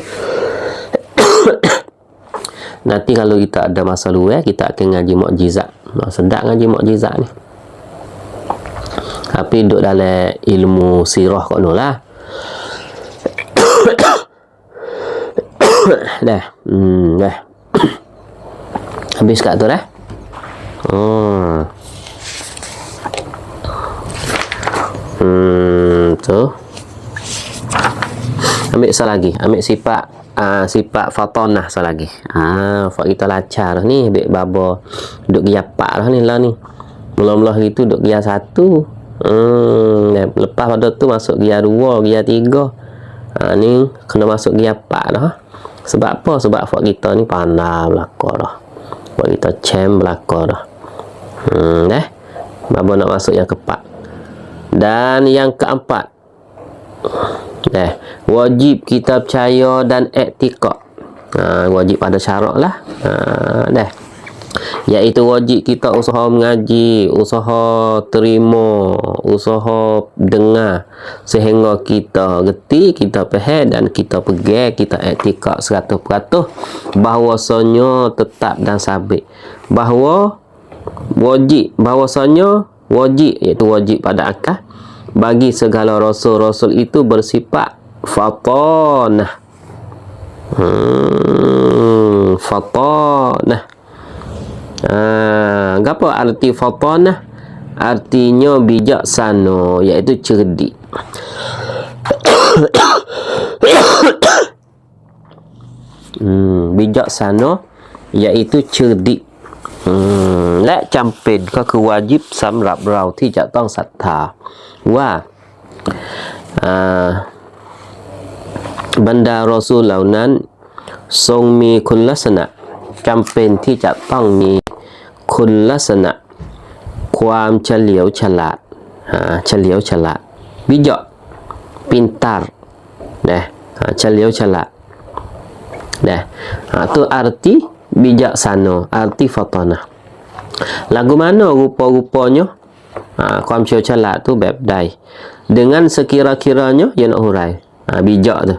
A: Nanti kalau kita ada masa luang kita akan ngaji mukjizat. Sedap ngaji mukjizat ni. Tapi duduk dalam ilmu sirah kat noh lah. Dah. Dah. Habis kat tu dah. Tu. Ambil satu lagi. Ambil sifat fatanah satu lagi. Fak kita lacar ni. Ambil baba. Duduk giapak dah ni lah ni. Mula-mula itu duduk gia 1. Lepas pada tu masuk gia 2, gia 3. Ni kena masuk gia 4 dah. Sebab apa? Sebab fak kita ni pandai belakang dah. Fak kita cem belakang dah. Baba nak masuk yang keempat. Dan yang keempat. Wajib kita percaya dan etikad. Wajib pada syarak lah. Iaitu wajib kita usaha mengaji, usaha terima, usaha dengar sehingga kita reti, kita faham dan kita pegang, kita etikad 100% bahawasanya tetap dan sabit. Bahawasanya wajib iaitu wajib pada akal bagi segala rasul-rasul itu bersifat fatanah. Fatanah. Apa arti fatanah? artinya bijaksana, iaitu cerdik. Bijaksana iaitu cerdik. และจำเป็นก็คือวาญิบสำหรับเราที่จะต้องศรัทธาว่าบรรดารอซูลเหล่านั้นทรงมีคุณลักษณะจำเป็นที่จะต้องมีคุณลักษณะความเฉลียวฉลาดbijak pintar ฉลียวฉลาดtu arti bijaksana, arti fatanah. Lagu mana rupa-rupanyaความเฉลียวฉลาดtu แบบใด dengan sekira-kiranya dia nak hurai bijak tu,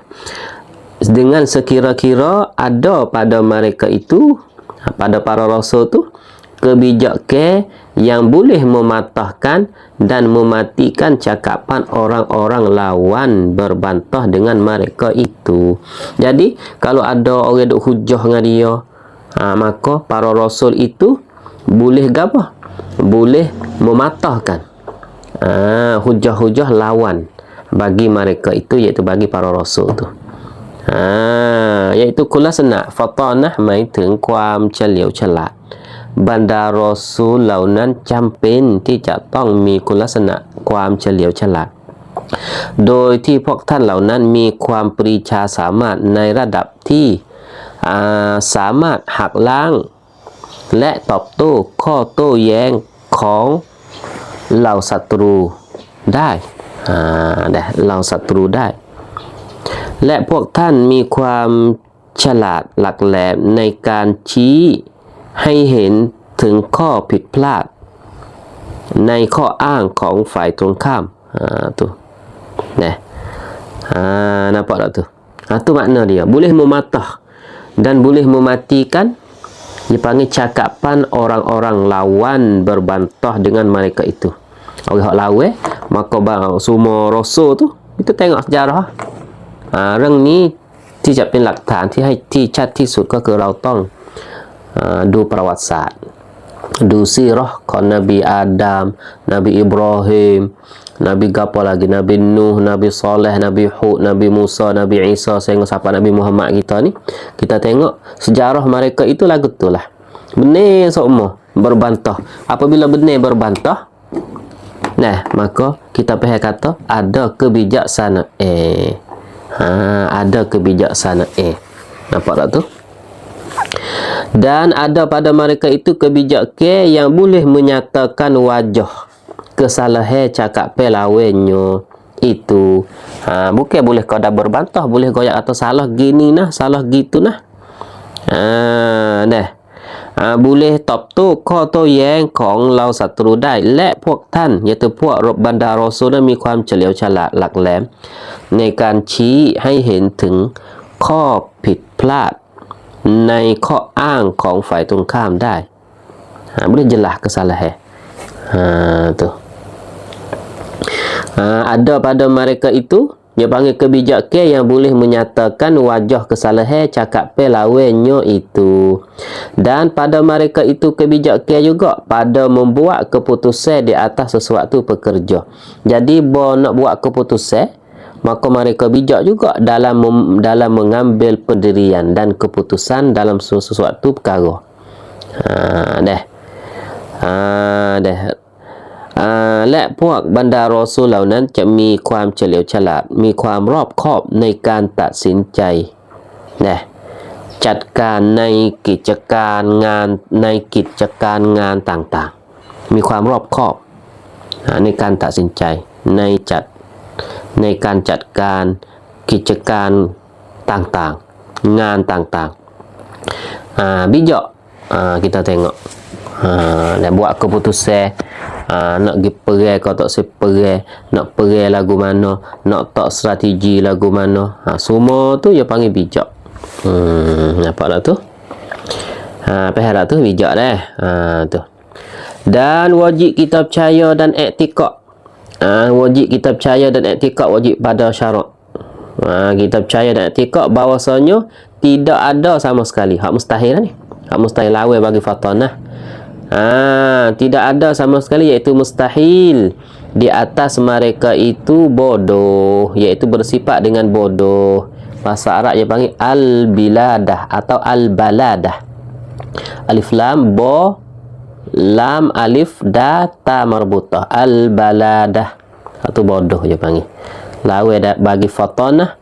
A: dengan sekira-kira ada pada mereka itu, pada para rasul tu, kebijakan yang boleh mematahkan dan mematikan cakapan orang-orang lawan berbantah dengan mereka itu. Jadi kalau ada orang duk hujah dengan dia, maka para rasul itu boleh apa? Boleh mematahkan hujah-hujah lawan bagi mereka itu, iaitu bagi para rasul tu. Iaitu kulasana fatanah หมายถึงความเฉลียวฉลาดบรรดารอซูลเหล่านั้นจำเป็นที่จะต้องมีคุณลักษณะความเฉลียวฉลาดโดยที่พวกท่านเหล่านั้นมีความปรีชาสามารถในระดับที่สามารถหักล้างและตอบโต้ข้อโต้แย้งของเหล่าศัตรูได้เหล่าศัตรูได้และพวกท่านมีความฉลาดหลักแหลมในการชี้ให้เห็นถึงข้อผิดพลาดในข้ออ้างของฝ่ายตรงข้ามtu nampak tak tu? Tu makna dia, boleh mematah dan boleh mematikan, dipanggil cakapan orang-orang lawan berbantah dengan mereka itu. Orang lawan maka semua rasul tu, kita tengok sejarah เรื่องนี้ที่จะเป็นหลักฐานที่ให้ที่ชัดที่สุดก็คือเราต้องดูประวัติศาสตร์ดูซีเราะห์ของนบีอาดัมนบีอิบราฮิมนบีgapo lagi Nabi Nuh Nabi Saleh Nabi Hud Nabi Musa Nabi Isa sehingga sampai Nabi Muhammad kita ni, kita tengok sejarah mereka itu lagu tu lah benar semua berbantah. Apabila benar berbantah, maka kita paham kata ada kebijaksanaan, ada kebijaksanaan. Nampak tak tu? Dan ada pada mereka itu kebijakan yang boleh menyatakan wajah kesalahan cakap pelawannya itu. Bukan boleh kau dah berbantah, boleh kau atau salah gini nah, salah gitu nah. Boleh ตอบโต้ข้อโต้แย้งของเราศัตรูได้และพวกท่านiaitu พวกบรรดารอซูลนั้นมีความเฉลียวฉลาดหลักแหลมในการชี้ให้เห็นถึงข้อผิดพลาดในข้ออ้างของฝ่ายตรงข้ามได้boleh jelas kesalahan tu. Ada pada mereka itu dia panggil kebijakan yang boleh menyatakan wajah kesalahan cakap pelawannya itu, dan pada mereka itu kebijakan juga pada membuat keputusan di atas sesuatu pekerja. Jadi nak buat keputusan, maka mereka bijak juga dalam mengambil pendirian dan keputusan dalam sesuatu perkara. Dah และพวกบรรดารอซูลเหล่านั้นจะมีความเฉลียวฉลาดมีความรอบคอบในการตัดสินใจจัดการในกิจการงานต่างๆมีความรอบคอบในการตัดสินใจในการจัดการกิจการต่างๆงานต่างๆbijak kita tengok dan buat keputusan nak pergi perang kau tak seperang, nak perang lagu mana, nak tak strategi lagu mana, semua tu dia panggil bijak. Nampak tak tu? Faham tak tu? Bijak dah. Tu. Dan wajib kita percaya dan i'tikad. Wajib kita percaya dan i'tikad wajib pada syarat. Kita percaya dan i'tikad bahawasanya tidak ada sama sekali hak mustahil ni. Hak mustahil lawan bagi fatanah. Tidak ada sama sekali, iaitu mustahil di atas mereka itu bodoh, iaitu bersifat dengan bodoh. Bahasa Arab dia panggil al-biladah atau al-baladah. Alif lam bo lam alif da ta marbutah, al-baladah atau bodoh dia panggil. Lawa bagi fatanah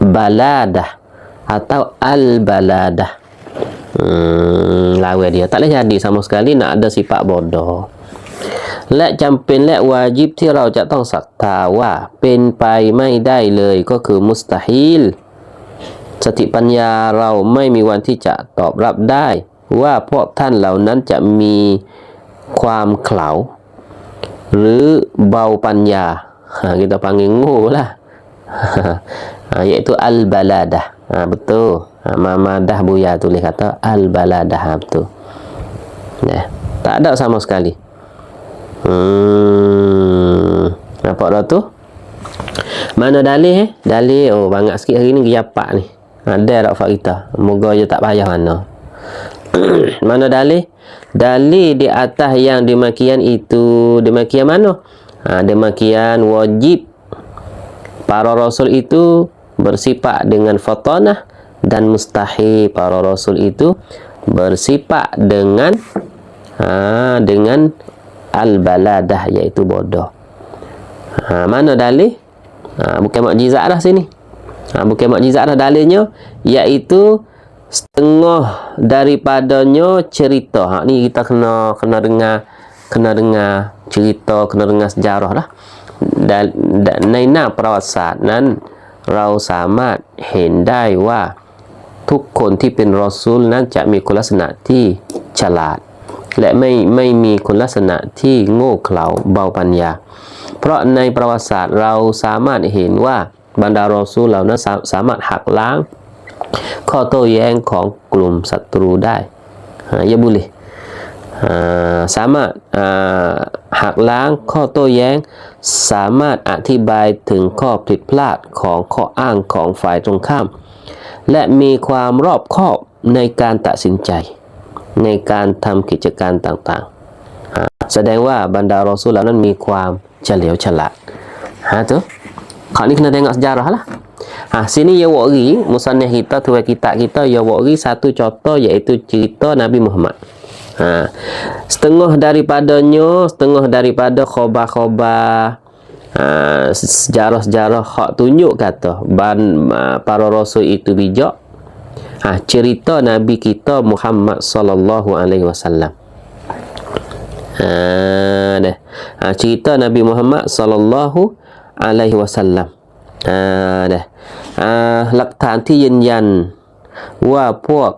A: baladah atau al-baladah. Lawa dia tak boleh jadi sama sekali nak ada sifat bodoh. Lekจำเป็นและวาญิบที่เราจะต้องศรัทธาว่าเป็นไปไม่ได้เลยก็คือมุสตาฮิลสติปัญญาเราไม่มีวันที่จะตอบรับได้ว่าพวกท่านเหล่านั้นจะมีความเขลาหรือเบาปัญญา kita panggil ngu lah. Iaitu al-baladah. Betul. Mamadah Buya tulis kata al-baladah. Betul. Tak ada sama sekali. Nampak dah tu? Mana dalih Dalih, banyak sikit hari ni giapak ni. Ada tak Fak kita? Moga je tak payah mana. Mana dalih? Dalih di atas yang demikian itu, demikian mana? Demikian wajib para rasul itu bersifat dengan fatanah, dan mustahil para rasul itu bersifat dengan al-baladah, iaitu bodoh. Mana dalih? Bukan mukjizat dah sini. Bukan mukjizat dah dalilnya, iaitu setengah daripadanya cerita. Ni kita kena dengar cerita, kena dengar sejarah dah. Naina perawasat nan เราสามารถเห็นได้ว่าทุกคนที่เป็นรอซูลนั้นจะมีคุณลักษณะที่ฉลาดและไม่มีคุณลักษณะที่โง่เขลาเบาปัญญาเพราะในประวัติศาสตร์เราสามารถเห็นว่าบรรดารอซูลเหล่านั้นสามารถหักล้างข้อโต้แย้งของกลุ่มศัตรูได้อย่าบุลิสามารถหักล้างข้อโต้แย้งสามารถอธิบายถึงข้อผิดพลาดของข้ออ้างของฝ่ายตรงข้ามและมีความรอบคอบในการตัดสินใจในการทำกิจการต่างๆแสดงว่าบรรดารอซูลเหล่านั้นมีความเฉลียวฉลาดtu kau ni kena tengok sejarah lah. Sini ya wari musannif kita, tuan kitab kita ya wari satu contoh iaitu cerita Nabi Muhammad. Setengah daripada khabar-khabar sejarah-sejarah hak tunjuk kata para rasul itu bijak. Cerita Nabi kita Muhammad sallallahu alaihi wasallam. Cerita Nabi Muhammad sallallahu alaihi wasallam. หลักฐานที่ยืนยันว่าพวก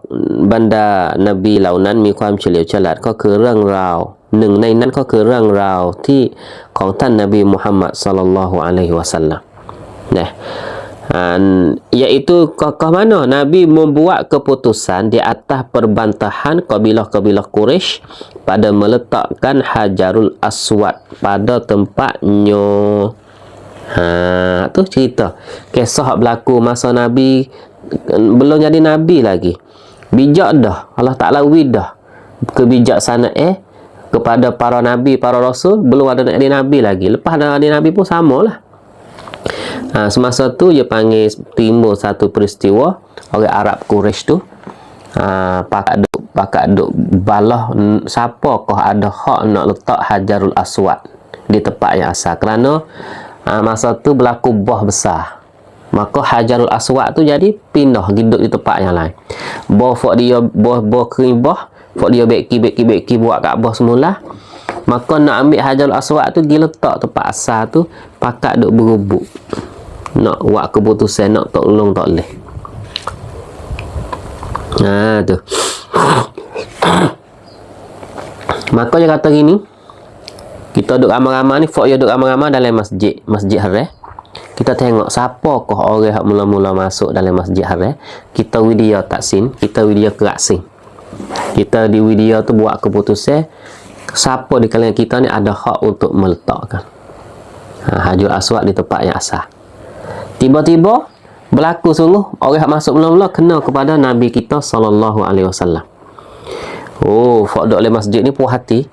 A: บรรดานบีเหล่านั้นมีความเฉลียวฉลาดก็คือเรื่องราวหนึ่งในนั้นก็คือเรื่องราวที่ของท่านนบีมุฮัมมัดศ็อลลัลลอฮุอะลัยฮิวะซัลลัมyaitu ke mana Nabi membuat keputusan di atas perbantahan kabilah-kabilah Quraisy pada meletakkan Hajarul Aswad pada tempatnya. Tu cerita kisah berlaku masa Nabi belum jadi Nabi lagi. Bijak dah Allah Ta'ala dah kebijaksanaan kepada para Nabi, para Rasul. Belum ada jadi Nabi lagi. Lepas ada jadi Nabi pun samalah. Semasa tu dia panggil timbul satu peristiwa. Orang Arab Quraisy tu pakat duk balah siapakah ada hak nak letak Hajarul Aswad di tempat yang asal. Kerana masa tu berlaku bah besar, maka Hajarul Aswad tu jadi pindah hidup di tempat yang lain. Fok dia kering fok dia beki buat Kaabah semula. Maka nak ambil Hajarul Aswad tu dia letak tempat asal tu, pakat duk berubuk nak buat keputusan nak tolong tak boleh. Tu maka dia kata gini, kita duduk ramai-ramai ni, fok dia duduk ramai-ramai dalam masjid Haram. Kita tengok siapakah orang yang mula-mula masuk dalam masjid Haram. Kita video taksin, kita video keraksin. Kita di video tu buat keputusan siapa di kalangan kita ni ada hak untuk meletakkan Hajarul Aswad di tempat yang asal. Tiba-tiba berlaku sungguh orang yang masuk mula-mula kena kepada Nabi kita sallallahu alaihi wasallam. Oh, fak dok le masjid ni puas hati.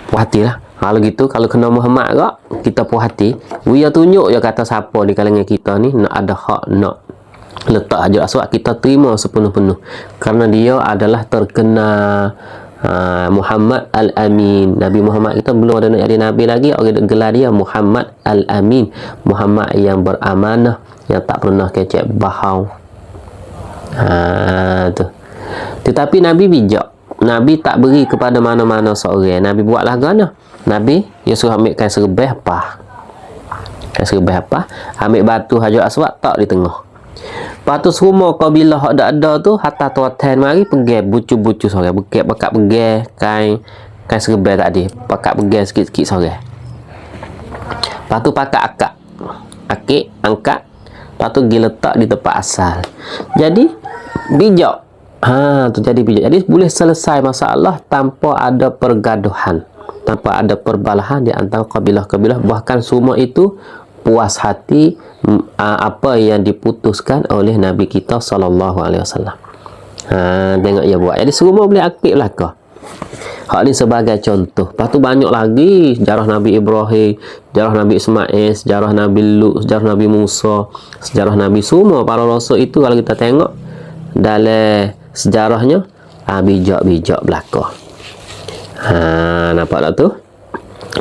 A: Puas hatilah. Kalau gitu, kalau kena Muhammad kak, kita puas hati. Dia tunjuk je kata siapa di kalangan kita ni nak ada hak nak letak Hajar Aswad, kita terima sepenuh-penuh. Kerana dia adalah terkena Muhammad Al-Amin. Nabi Muhammad kita belum ada nak jadi Nabi lagi, orang gelar dia Muhammad Al-Amin. Muhammad yang beramanah, yang tak pernah kecek bahau. Tu. Tetapi Nabi bijak. Nabi tak beri kepada mana-mana seorang. Nabi buatlah gana. Nabi, dia suruh ambil kain serbeh apa? Kain serbeh apa? Ambil batu Hajar Aswad, tak di tengah. Lepas tu semua kabilah hak ada tu, hatta tuatan mari pergi bucu-bucu seorang. Bakat pergi kain serbeh tadi. Pakat pergi sikit-sikit seorang. Lepas tu pakat akak. Akik, angkat. Lepas tu pergi letak di tempat asal. Jadi, bijak. Tu jadi bijak. Jadi boleh selesai masalah tanpa ada pergaduhan, tanpa ada perbalahan di antara kabilah-kabilah. Bahkan semua itu puas hati apa yang diputuskan oleh Nabi kita sallallahu alaihi wasallam. Tengok dia buat. Jadi semua boleh aktif lah kau. Hak ni sebagai contoh. Lepas tu banyak lagi sejarah Nabi Ibrahim, sejarah Nabi Ismail, sejarah Nabi Lut, sejarah Nabi Musa, sejarah Nabi semua para rasul itu kalau kita tengok dalam sejarahnya bijak-bijak belaka. Nampak tak tu?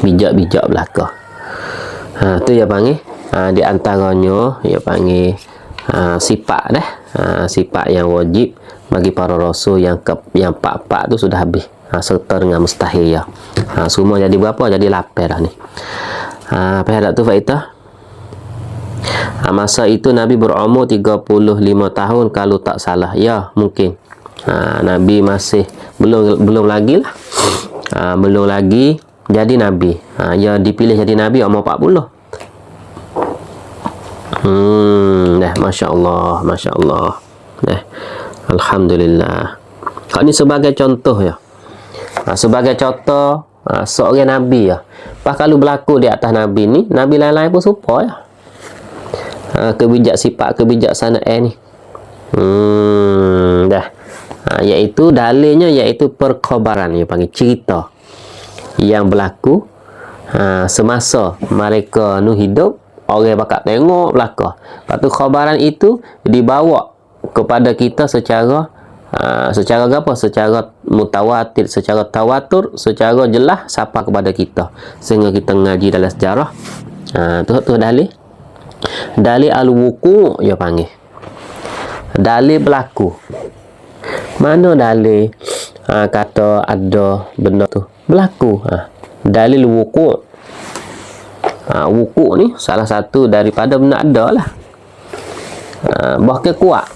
A: Bijak-bijak belaka. Tu dia panggil di antaranya dia panggil sifat dah. Sifat yang wajib bagi para rasul yang pak-pak tu sudah habis. Serta dengan mustahil ya. Semua jadi berapa? Jadi 8 dah ni. Apa tak tu faedah? Masa itu Nabi berumur 35 tahun kalau tak salah. Ya, mungkin. Nabi masih belum lagi lah. Belum lagi jadi Nabi. Ya dipilih jadi Nabi umur 40. Masya Allah, Masya Allah. Alhamdulillah. Kau ni sebagai contoh ya. Sebagai contoh seorang Nabi ya. Pas kalau berlaku di atas Nabi ni, Nabi lain-lain pun serupa ya. Sifat kebijaksanaan ni. Iaitu dalilnya iaitu perkhabaran, dia panggil cerita yang berlaku semasa mereka nu hidup, orang bakal tengok belaka. Lepas tu khabaran itu dibawa kepada kita secara apa? Secara mutawatir, secara tawatur, secara jelas sampai kepada kita sehingga kita ngaji dalam sejarah. Tu dalil al-wuqu' dia panggil. Dalil berlaku. Mana dalil kata ada benda tu berlaku? Dalil wuqu'. Wuqu' ni salah satu daripada benda ada lah. Bahkan kuat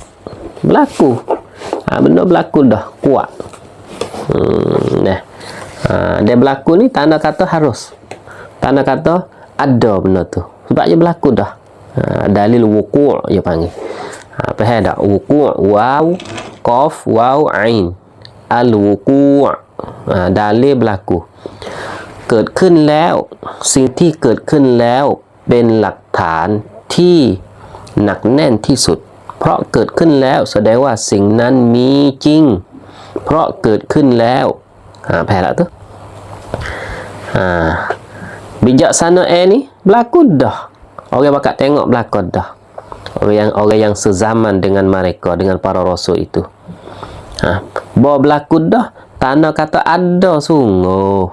A: berlaku. Benda berlaku dah kuat. Dia berlaku ni tanda kata harus. Tanda kata ada benda tu. Sebab dia berlaku dah. Dalil wuqu' dia panggil. Faham tak? Wuqu' waw qaf waw ain. Al wuqu' dalil berlaku. เกิดขึ้นแล้วสิ่งที่เกิดขึ้นแล้วเป็นหลักฐานที่หนักแน่นที่สุดเพราะเกิดขึ้นแล้วแสดงว่าสิ่งนั้นมีจริงเพราะเกิดขึ้นแล้วแพ้ละtu bijaksana ni berlaku dah. Orang bakal tengok berlaku dah. Orang yang sezaman dengan mereka, dengan para rasul itu. Bahawa berlaku dah, tanda kata ada sungguh.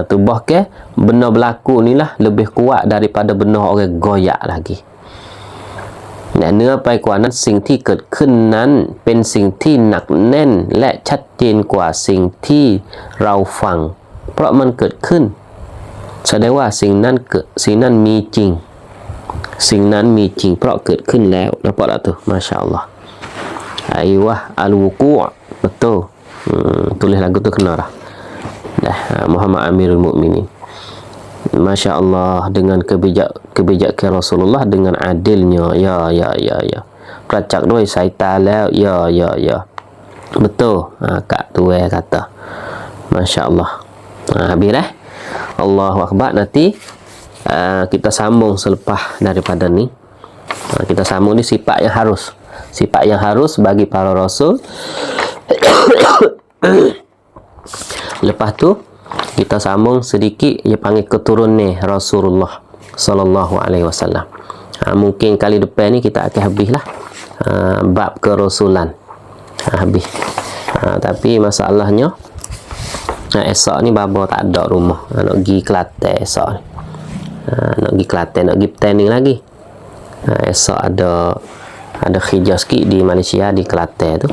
A: Tu bahkan benda berlaku ni lah lebih kuat daripada benda orang goyak lagi. เนื้อไปกว่านั้นสิ่งที่เกิดขึ้นนั้นเป็นสิ่งที่หนักแน่นและชัดเจนกว่าสิ่งที่เราฟังเพราะมันเกิดขึ้นแสดงว่าสิ่งนั้นมีจริงสิ่งนั้นมีจริงเพราะเกิดขึ้นแล้ว nampak tak tu Masya Allah Aywah al-wuqu' betul tulis lagu tu kena dah Muhammad Amirul Mukminin Masya Allah dengan kebijakan Rasulullah dengan adilnya ya pelacak doi syaitanแล้วya betul Kak Tuai kata Masya Allah habis dah Allahu Akbar nanti kita sambung selepas daripada ni kita sambung ni sifat yang harus bagi para Rasul Lepas tu kita sambung sedikit, dia panggil keturunan Rasulullah sallallahu alaihi wasallam. Mungkin kali depan ni kita akan habislah bab kerasulan. Habis. Tapi masalahnya esok ni baba tak ada rumah. Nak pergi Kelantan esok ni. Nak pergi Kelantan, nak pergi petani lagi. Esok ada khijaz sikit di Malaysia, di Kelantan tu.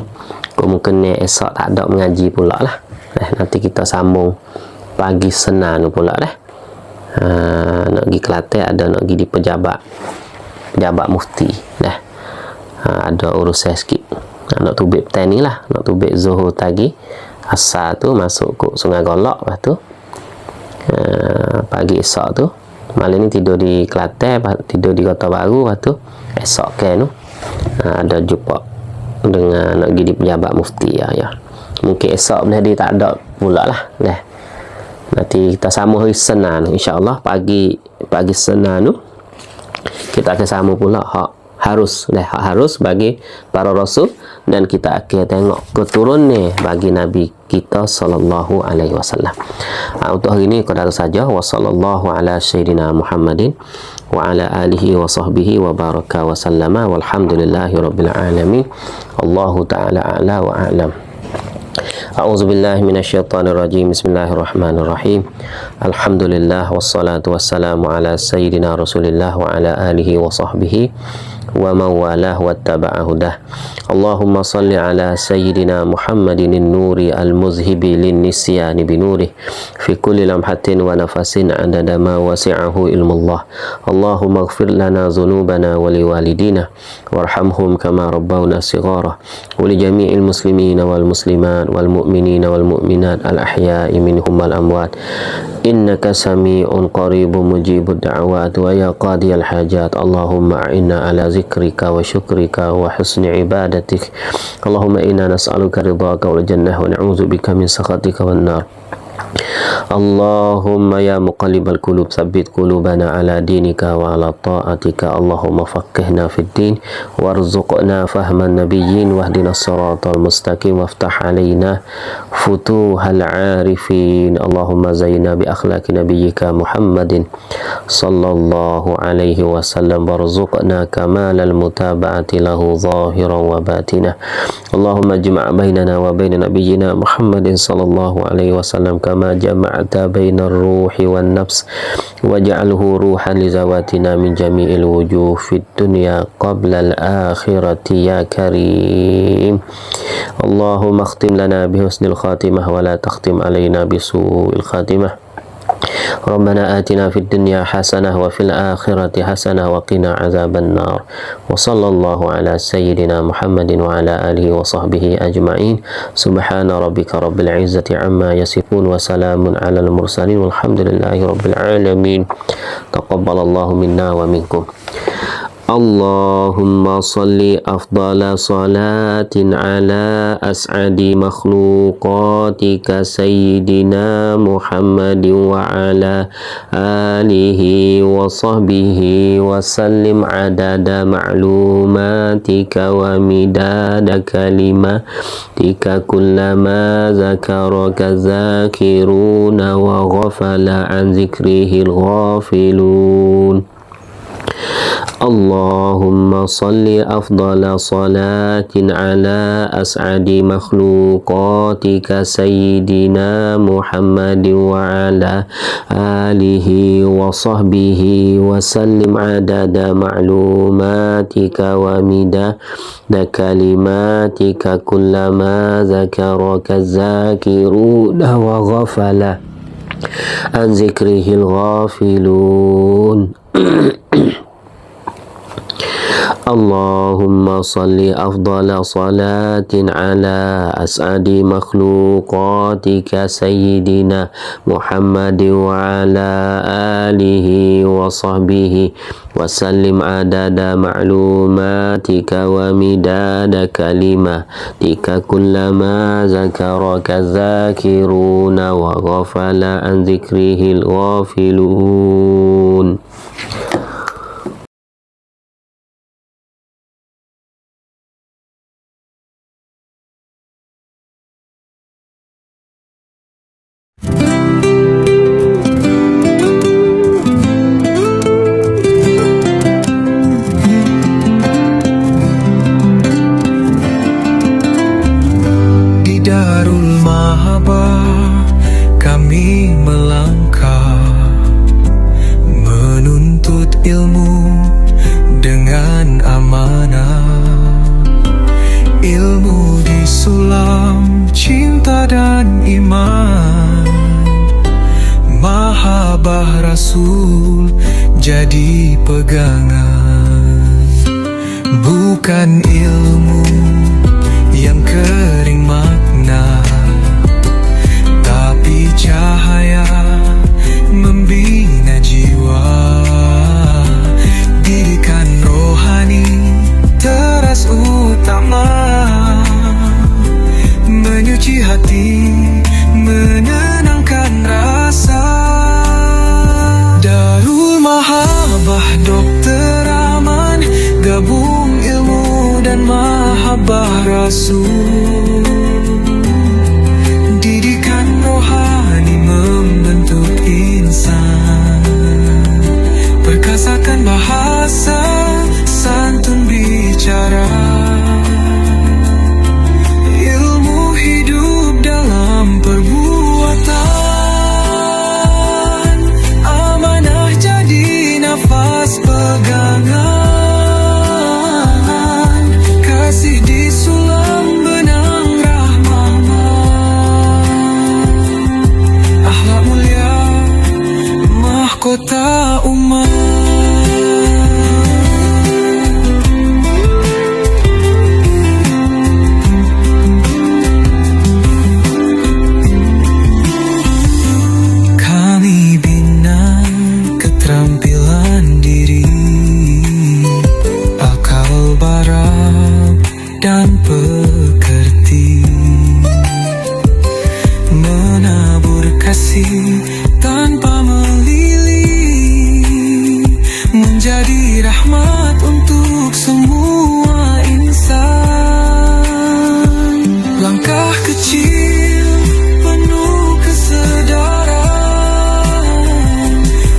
A: Kemungkinan esok tak ada mengaji pula lah. Nanti kita sambung pagi Senin pula dah. Nak pergi Kelantan, ada nak pergi di pejabat mufti dah. Ada urusan sikit. Nak tubik petani lah, nak tubik Zuhur tadi asal tu masuk ke Sungai Golok. Lepas tu pagi esok tu malam ni tidur di Kelantan, tidur di Kota Baru. Lepas tu esok kan tu ada jumpa dengan nak pergi di pejabat mufti ya. Mungkin esok belah dia tak ada pula lah dah. Nanti kita sambung hari Senin insya-Allah. Pagi Senin tu kita akan sambung pula hak harus bagi para rasul, dan kita akan tengok keturunan bagi Nabi kita sallallahu alaihi wasallam. Untuk hari ini qadar saja. Wa sallallahu ala sayyidina Muhammadin wa ala alihi wa sahbihi wa baraka wa sallama walhamdulillahi rabbil alamin. Allahu ta'ala a'la wa a'lam. A'udzu billahi minasyaitonir rajim. Bismillahirrahmanirrahim. Alhamdulillah wassalatu wassalamu ala sayyidina Rasulillah wa ala alihi wa sahbihi wa man walah wattaba'a hudah. Allahumma salli ala sayyidina Muhammadin an-nuri al-muzhibi lin-nisyani binurih fi kulli lamhatin wa nafasin 'adada ma wasi'ahu ilmullah. Allahumma ighfir lana dhunubana wa liwalidina warhamhum kama rabbawna shighara wa li jami'il muslimina wal muslimat wal mu'minina wal mu'minat al-ahya'i minhum wal amwat. Innaka sami'un qaribun mujibud da'awat wa ya qadiyal hajat. Allahumma a'inna ala zikrika wa syukrika wa husni ibadatik. Allahumma inna nas'aluka ridhaka wal jannah wa na'udzubika min sakhatika wan nar. Allahumma ya muqallibal qulub tsabbit qulubana ala dinika wa ala ta'atika. Allahumma faqqihna fid din warzuqna fahman nabiyyin wahdinas siratal mustaqim waftah alaina futuhal arifin. Allahumma zayyina bi akhlaqi nabiyyika Muhammadin sallallahu alaihi wasallam warzuqna kamalal mutaba'ati lahu zahiran wa batinah. Allahumma ijma' bainana wa bain nabiyyina Muhammadin sallallahu alaihi wasallam kama jama'ta bainar ruhi wan nafs waj'alhu ruhan li zawatina min jami'il wujuh fid dunya qabla al-akhirati ya karim. Allahumma akhtim lana bi husnil khatimah wa la takhtim alaina bi su'il khatimah. ربنا آتنا في الدنيا حسنة وفي الآخرة حسنة وقنا عذاب النار. وصلى الله على سيدنا محمد وعلى آله وصحبه أجمعين. سبحان ربك رب العزة عما يصفون وسلام على المرسلين والحمد لله رب العالمين. تقبل الله منا ومنكم. اللهم صل أفضل صلاة على أسعد مخلوقاتك سيدنا محمد وعلى آله وصحبه وسلم عدد معلوماتك ومداد كلماتك كلما ذكرك الذاكرون وغفل عن ذكره الغافلون. اللهم صل أفضل صلاة على أسعد مخلوقاتك سيدنا محمد وعلى آله وصحبه وسلم عدد معلوماتك ومداد كلماتك كلما ذكرك الذاكرون وغفل عن ذكره الغافلون. اللهم صل أفضل صلاة على أسعد مخلوقاتك سيدنا محمد وعلى آله وصحبه وسلم عدد معلوماتك ومداد كلماتك كلما ذكرك الذاكرون وغفل عن ذكره الغافلون.
B: jadi pegangan, bukan ilmu yang kering makna, tapi cahaya membina jiwa. Didikan rohani teras utama, menyuci hati, menenangkan rasa. Darul Mahabbah Dokter Aman, gabung ilmu dan mahabbah Rasul. Didikan rohani membentuk insan, perkasakan bahasa, santun bicara. Ilmu hidup dalam perbuatan, amanah jadi nafas pegangan, kasih di sulam benang rahmat. Akhlak mulia mahkota umat. Kami bina keterampilan diri, akal barab dan pekerti, menabur kasih tanpa melili, menjadi rahmat untuk semua insan. Langkah kecil penuh kesedaran,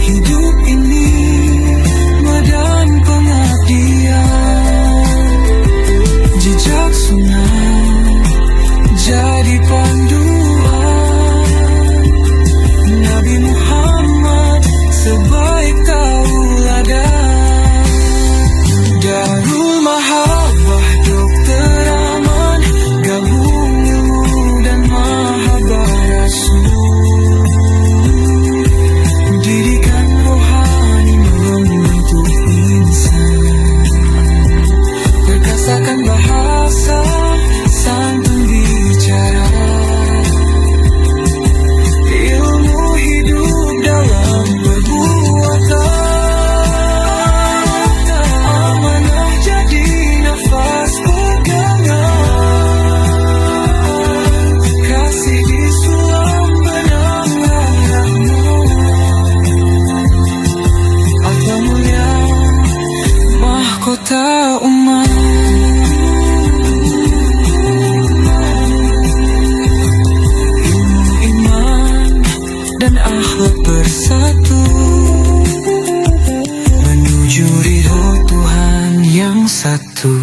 B: hidup ini medan pengabdian. Jejak sunnah jadi panduan, Nabi Muhammad sebaik tauladan. Darul Mahabbah Dokter Aman, gabung ilmu dan mahabbah Rasul. Didikan rohani membentuk insan, perkasakan bahasa, santun bicara. Ilmu hidup dalam perbuatan, amanah jadi nafas pegangan, kasih di sulam benang rahmat. Akhlak mulia mahkota umat. Ilmu, iman, dan akhlak bersatu, menuju ridho Tuhan yang satu.